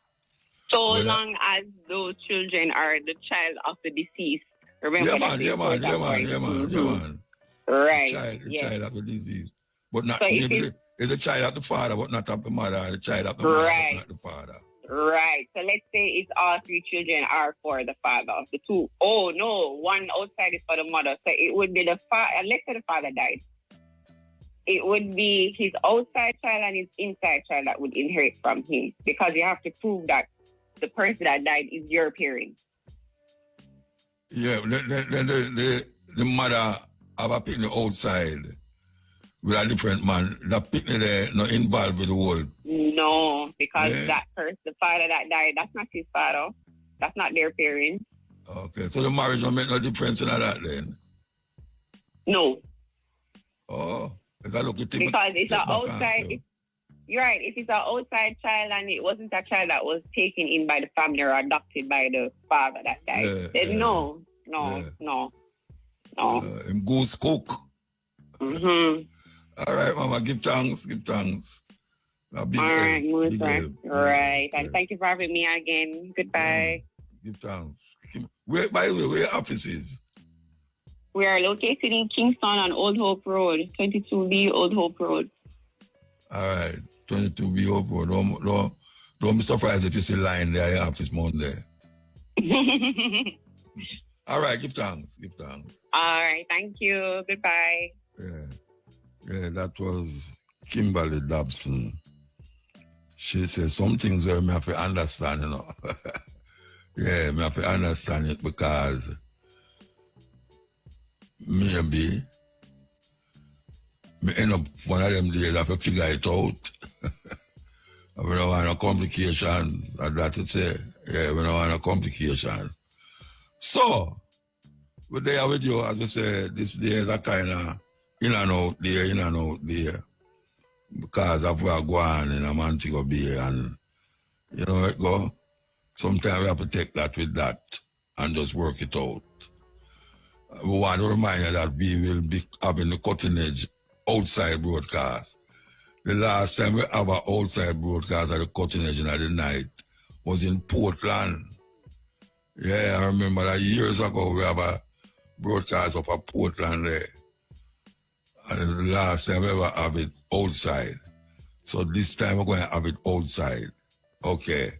So long as those children are the child of the deceased. Remember Yeah, man. Right. The child of the deceased. But not so it's the child of the father, but not of the mother, the child of the mother, but not the father. Right. So let's say it's all three children are for the father of the two. Oh no, one outside is for the mother. So it would be the father. Let's say the father died. It would be his outside child and his inside child that would inherit from him, because you have to prove that the person that died is your parent. Yeah, the mother have a picnic outside with a different man. That picnic there not involved with the world. No, because that person, the father that died, that's not his father. That's not their parents. Okay, so the marriage don't make no difference in that then? No. Oh, is that looking because it's an outside. You're right. If it's an outside child and it wasn't a child that was taken in by the family or adopted by the father that died, then no. Goose cook. All right, Mama, give thanks. All right, Musa. Right. And thank you for having me again. Goodbye. Give thanks. By the way, where your office is? We are located in Kingston on Old Hope Road, 22B Old Hope Road. All right, 22B Hope Road. Don't be surprised if you see line there, your office Monday. All right, give thanks. All right, thank you. Goodbye. Yeah, that was Kimberly Dobson. She said some things where I have to understand, you know. Yeah, I have to understand it because maybe me end up one of them days I have to figure it out. I don't want no complications. That's to say. Yeah, we don't want no complications. So, we're there with you, as we say, this day is a kind of in and out there, because of where I go on in a Montego Bay, and you know it go. Sometimes we have to take that with that and just work it out. We want to remind you that we will be having the cutting edge outside broadcast. The last time we have an outside broadcast at the cutting edge in the night was in Portland. Yeah, I remember that years ago we have a broadcast of a Portland there. And the last time I ever have it outside. So this time we're going to have it outside. Okay.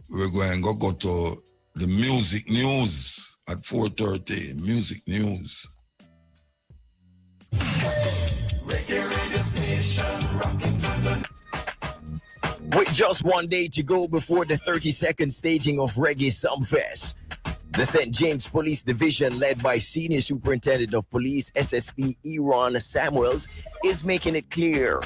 We're going to go to the music news at 4:30. Music news. With just one day to go before the 32nd staging of Reggae Sunfest, the St. James Police Division, led by Senior Superintendent of Police SSP Eron Samuels, is making it clear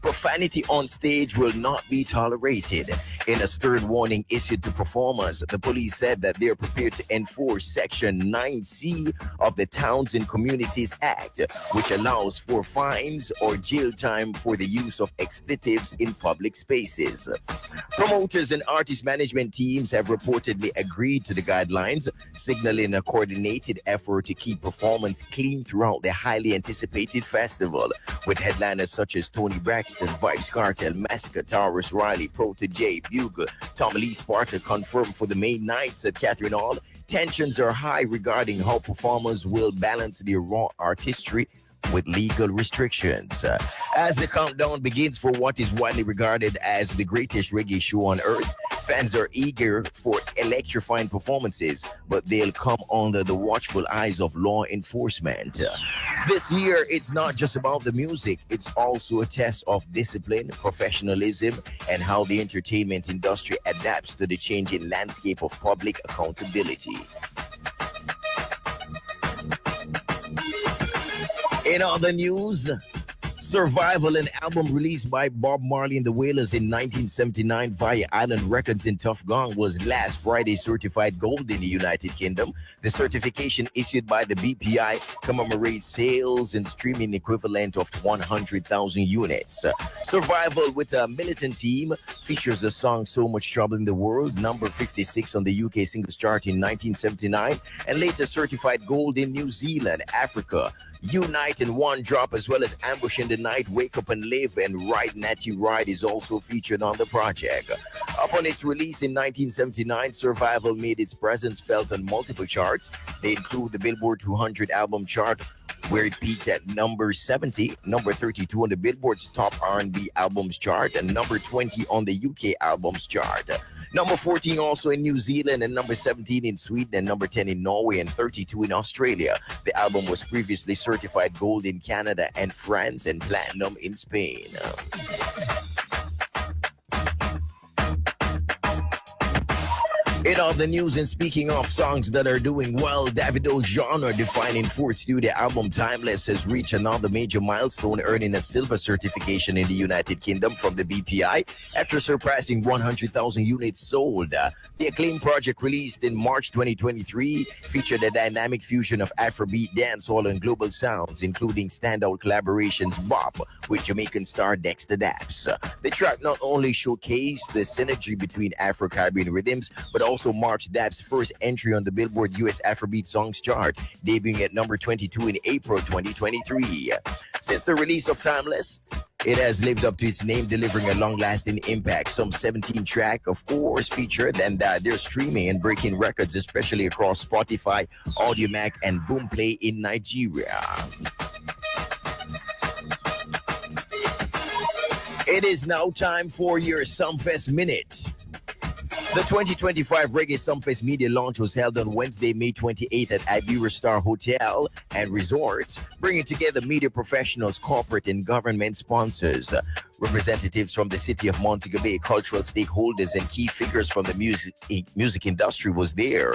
profanity on stage will not be tolerated. In a stern warning issued to performers, the police said that they are prepared to enforce Section 9C of the Towns and Communities Act, which allows for fines or jail time for the use of expletives in public spaces. Promoters and artist management teams have reportedly agreed to the guidelines, signaling a coordinated effort to keep performance clean throughout the highly anticipated festival, with headliners such as Tony Braxton, Vybz, Kartel, Massacre, Taurus, Riley, Protege, Bugle, Tom Lee, Sparta confirmed for the main nights at Catherine Hall. Tensions are high regarding how performers will balance their raw artistry with legal restrictions. As the countdown begins for what is widely regarded as the greatest reggae show on earth, fans are eager for electrifying performances, but they'll come under the watchful eyes of law enforcement. This year, it's not just about the music, it's also a test of discipline, professionalism, and how the entertainment industry adapts to the changing landscape of public accountability. In other news, Survival, an album released by Bob Marley and the Wailers in 1979 via Island Records in Tough Gong, was last Friday certified gold in the United Kingdom. The certification issued by the BPI commemorates sales and streaming equivalent of 100,000 units. Survival, with a militant team, features the song So Much Trouble in the World, number 56 on the UK singles chart in 1979, and later certified gold in New Zealand, Africa. Unite and One Drop, as well as Ambush in the Night, Wake Up and Live, and Ride Natty Ride is also featured on the project. Upon its release in 1979, Survival made its presence felt on multiple charts. They include the Billboard 200 album chart, where it peaked at number 70, number 32 on the Billboard's top R&B albums chart, and number 20 on the UK albums chart. Number 14 also in New Zealand, and number 17 in Sweden, and number 10 in Norway, and 32 in Australia. The album was previously certified gold in Canada and France, and platinum in Spain. In other news, and speaking of songs that are doing well, Davido's genre-defining fourth studio album Timeless has reached another major milestone, earning a silver certification in the United Kingdom from the BPI after surpassing 100,000 units sold. The acclaimed project, released in March 2023, featured a dynamic fusion of Afrobeat, dancehall, and global sounds, including standout collaborations Bop with Jamaican star Dexter Daps. The track not only showcased the synergy between Afro-Caribbean rhythms, but also marks Daps' first entry on the Billboard US Afrobeat Songs chart, debuting at number 22 in April 2023. Since the release of Timeless, it has lived up to its name, delivering a long-lasting impact. Some 17 tracks, of course, featured, and they're streaming and breaking records, especially across Spotify, Audiomack, and Boomplay in Nigeria. It is now time for your Sunfest Minute. The 2025 Reggae Sunfest media launch was held on Wednesday, May 28th at Iberia Star Hotel and Resorts, bringing together media professionals, corporate and government sponsors, representatives from the city of Montego Bay, cultural stakeholders, and key figures from the music industry was there.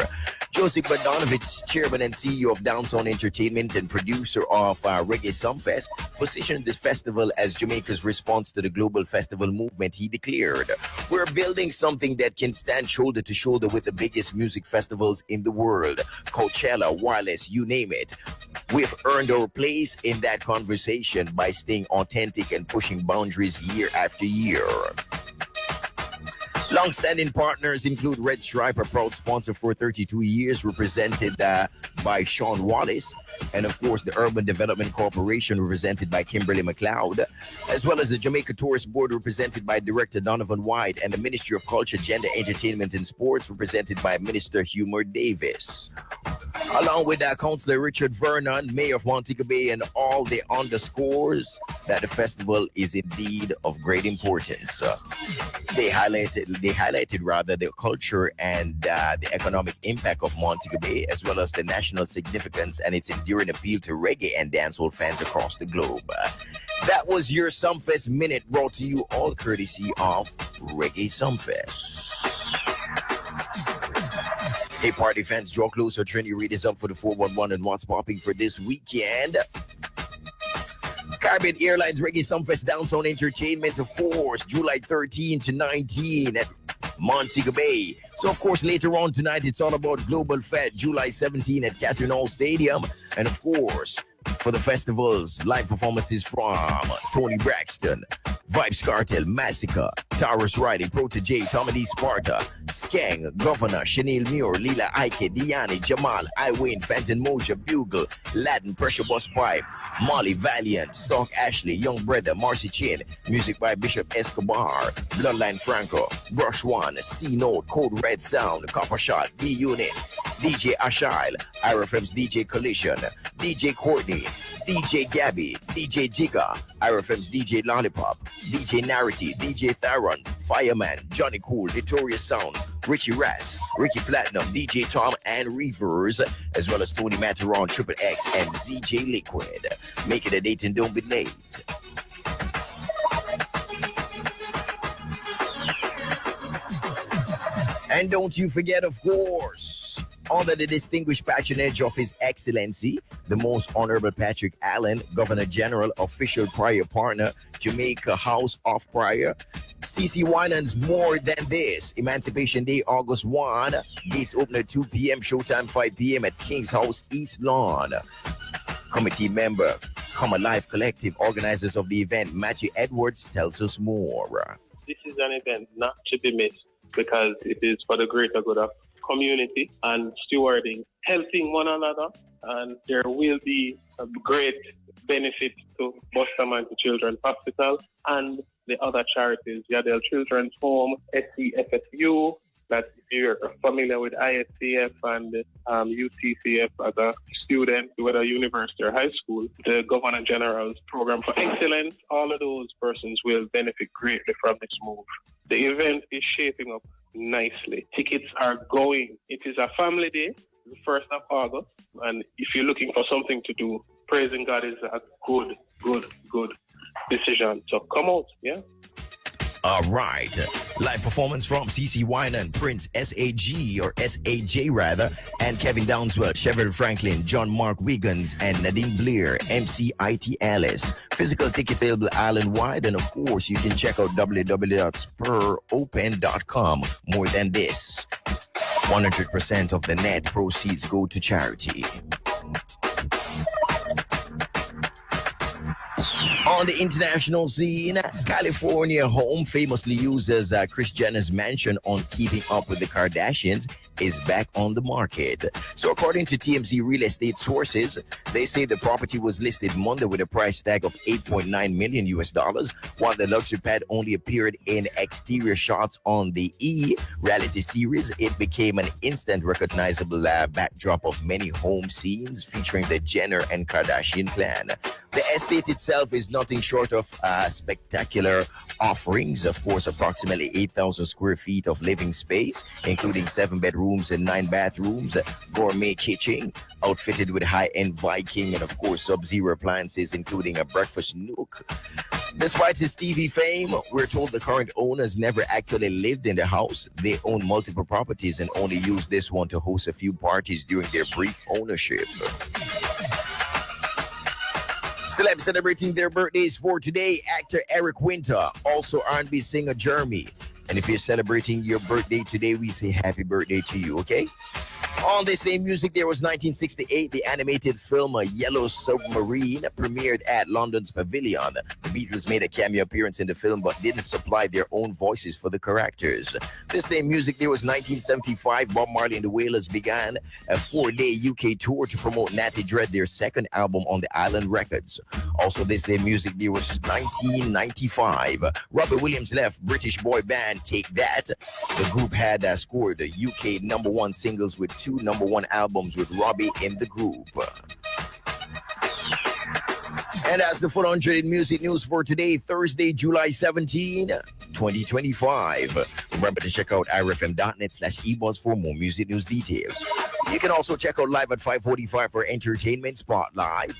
Joseph Bogdanovich, chairman and CEO of Downtown Entertainment and producer of Reggae Sunfest, positioned this festival as Jamaica's response to the global festival movement. He declared, "We're building something that can stand shoulder to shoulder with the biggest music festivals in the world. Coachella, Wireless, you name it. We've earned our place in that conversation by staying authentic and pushing boundaries year after year." Long-standing partners include Red Stripe, a proud sponsor for 32 years, represented by Sean Wallace, and of course the Urban Development Corporation, represented by Kimberly McLeod, as well as the Jamaica Tourist Board, represented by Director Donovan White, and the Ministry of Culture, Gender, Entertainment and Sports, represented by Minister Humor Davis. Along with Councillor Richard Vernon, Mayor of Montego Bay, and all the underscores that the festival is indeed of great importance. They highlighted the culture and the economic impact of Montego Bay, as well as the national significance and its enduring appeal to reggae and dancehall fans across the globe. That was your Sunfest Minute, brought to you all courtesy of Reggae Sunfest. Hey, party fans, draw closer. Trinity Reid is up for the 411 and what's popping for this weekend. Caribbean Airlines Reggae Sunfest Downtown Entertainment, of course, July 13 to 19 at Montego Bay. So, of course, later on tonight, it's all about Global Fest, July 17 at Catherine Hall Stadium. And, of course, for the festivals, live performances from Tony Braxton, Vybz Kartel, Massacre, Taurus Riding, Protege, Tommy D. Sparta, Skeng, Governor, Chanel Muir, Lila Ike, Diani, Jamal, Iwayne, Fenton Moja, Bugle, Latin, Pressure Bus Pipe, Molly, Valiant, Stock Ashley, Young Brother, Marcy Chin, music by Bishop Escobar, Bloodline Franco, Brush One, C Note, Code Red Sound, Copper Shot, D Unit, DJ Ashile, IRFM's DJ Collision, DJ Courtney, DJ Gabby, DJ Jigga, IRFM's DJ Lollipop, DJ Narity, DJ Theron, Fireman, Johnny Cool, Victoria Sound, Richie Rass, Ricky Platinum, DJ Tom and Reavers, as well as Tony Mataron, Triple X, and ZJ Liquid. Make it a date and don't be late. And don't you forget, of course, under the distinguished patronage of His Excellency, the Most Honorable Patrick Allen, Governor General, Official Prior Partner, Jamaica House of Prior, CC Winans More Than This, Emancipation Day, August 1, gates open at 2 p.m., showtime 5 p.m. at King's House, East Lawn. Committee member, Come Alive Collective, organizers of the event, Matthew Edwards, tells us more. This is an event not to be missed because it is for the greater good of community and stewarding, helping one another, and there will be a great benefit to Bustamante Children's Hospital and the other charities, Yadel Children's Home, SCFSU, that if you're familiar with ISCF and UCCF as a student, whether university or high school, the Governor General's Program for Excellence, all of those persons will benefit greatly from this move. The event is shaping up nicely. Tickets are going. It is a family day, the 1st of August, and if you're looking for something to do, praising God is a good decision. So come out, yeah? All right. Live performance from CC Winan, Prince SAG or SAJ rather, and Kevin Downswell, Chevron Franklin, John Mark Wiggins, and Nadine Blair, MCIT Alice. Physical tickets available island-wide, and of course, you can check out www.spuropen.com. More than this, 100% of the net proceeds go to charity. On the international scene, California home famously uses Kris Jenner's mansion on Keeping Up with the Kardashians is back on the market. So according to TMZ real estate sources, they say the property was listed Monday with a price tag of $8.9 million, while the luxury pad only appeared in exterior shots on the E! reality series. It became an instant recognizable backdrop of many home scenes featuring the Jenner and Kardashian clan. The estate itself is nothing short of spectacular offerings. Of course, approximately 8,000 square feet of living space, including 7 bedrooms and 9 bathrooms, gourmet kitchen, outfitted with high-end Viking and, of course, Sub-Zero appliances, including a breakfast nook. Despite his TV fame, we're told the current owners never actually lived in the house. They own multiple properties and only use this one to host a few parties during their brief ownership. Celebs celebrating their birthdays for today, actor Eric Winter, also R&B singer Jeremy. And if you're celebrating your birthday today, we say happy birthday to you, okay? On this day in music, there was 1968, the animated film Yellow Submarine premiered at London's Pavilion. The Beatles made a cameo appearance in the film but didn't supply their own voices for the characters. This day in music, there was 1975, Bob Marley and the Wailers began a 4-day UK tour to promote Natty Dread, their second album on the Island Records. Also this day in music, there was 1995, Robert Williams left British boy band Take That. The group had scored the UK #1 singles with 2 2 #1 albums with Robbie in the group. And that's the 400 music news for today, Thursday, July 17, 2025. Remember to check out irfm.net/ebuzz for more music news details. You can also check out live at 5:45 for Entertainment Spotlight.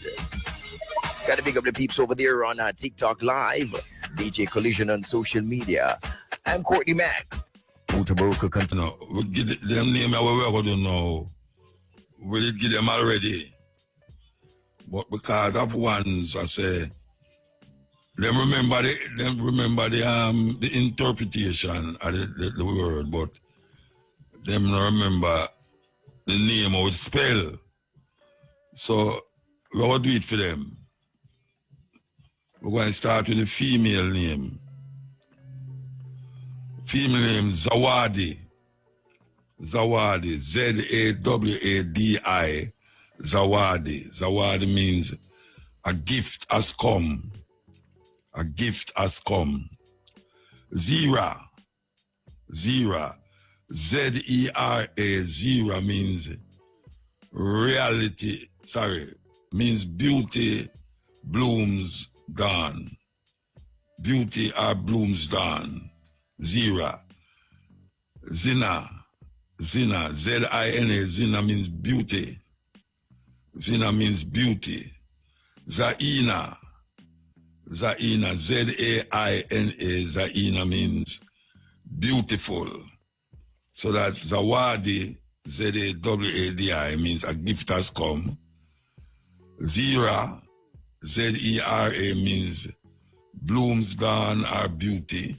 Gotta pick up the peeps over there on TikTok Live, DJ Collision on social media. I'm Courtney Mack. MUTABARUKA continue. No, we give them name we don't know. We did give them already. But because of ones, I say, them remember the interpretation of the word, but them not remember the name or the spell. So we will do it for them. We're going to start with the female name. Female name Zawadi. Zawadi. Z-A-W-A-D-I. Zawadi. Zawadi means a gift has come. A gift has come. Zira. Zira. Z-E-R-A. Zira means reality. Means beauty blooms dawn. Beauty or blooms dawn. Zira. Zina. Zina. Z-I-N-A. Zina means beauty. Zina means beauty. Zaina. Zaina. Z-A-I-N-A. Zaina means beautiful. So that Zawadi, Z-A-W-A-D-I, means a gift has come. Zira, Z-E-R-A, means blooms dawn or beauty.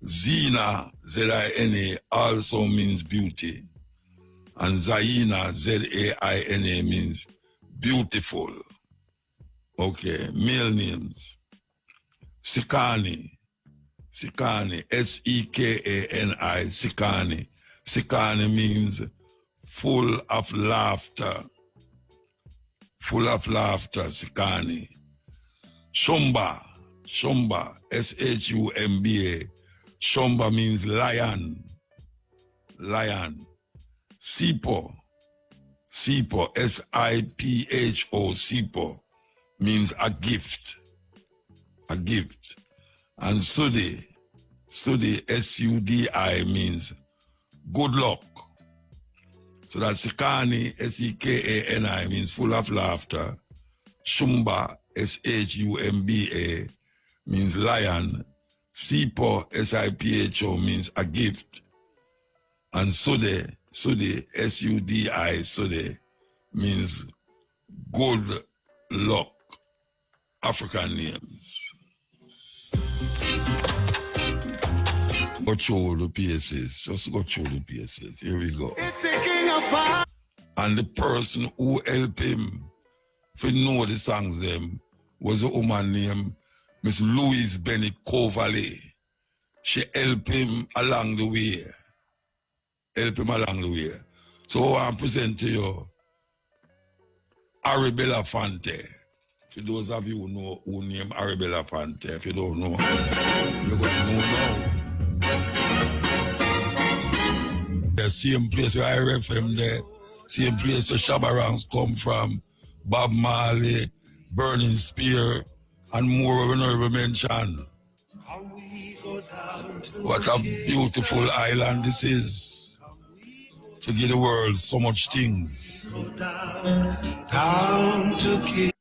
Zina, Z-I-N-A, also means beauty. And Zaina, Z-A-I-N-A, means beautiful. Okay, male names. Sikani. Sikani, S-E-K-A-N-I, Sikani. Sikani means full of laughter. Full of laughter, Sikani. Shumba. Shumba, S-H-U-M-B-A. Shumba means lion. Lion. Sipo. Sipo, S-I-P-H-O, Sipo, means a gift. A gift. And Sudi. Sudi, S-U-D-I, means good luck. So that's Sikani, S-E-K-A-N-I, means full of laughter. Shumba, S-H-U-M-B-A, means lion. Sipo, S-I-P-H-O, means a gift. And Sudi, Sudi, S-U-D-I, Sudi, means good luck. African names. Go through the PSs. Just go through the PSs. Here we go. It's the king of fire. And the person who helped him to know the songs them was a woman named Miss Louise Bennett Coverley. She helped him along the way. Help him along the way. So I present to you Arabella Fante. For those of you who know who name Arabella Fante, if you don't know, you're going to know now. The same place where IRFM there, same place where Shabarangs come from, Bob Marley, Burning Spear, and more we never mention. What a beautiful island this is. To give the world so much things. Down to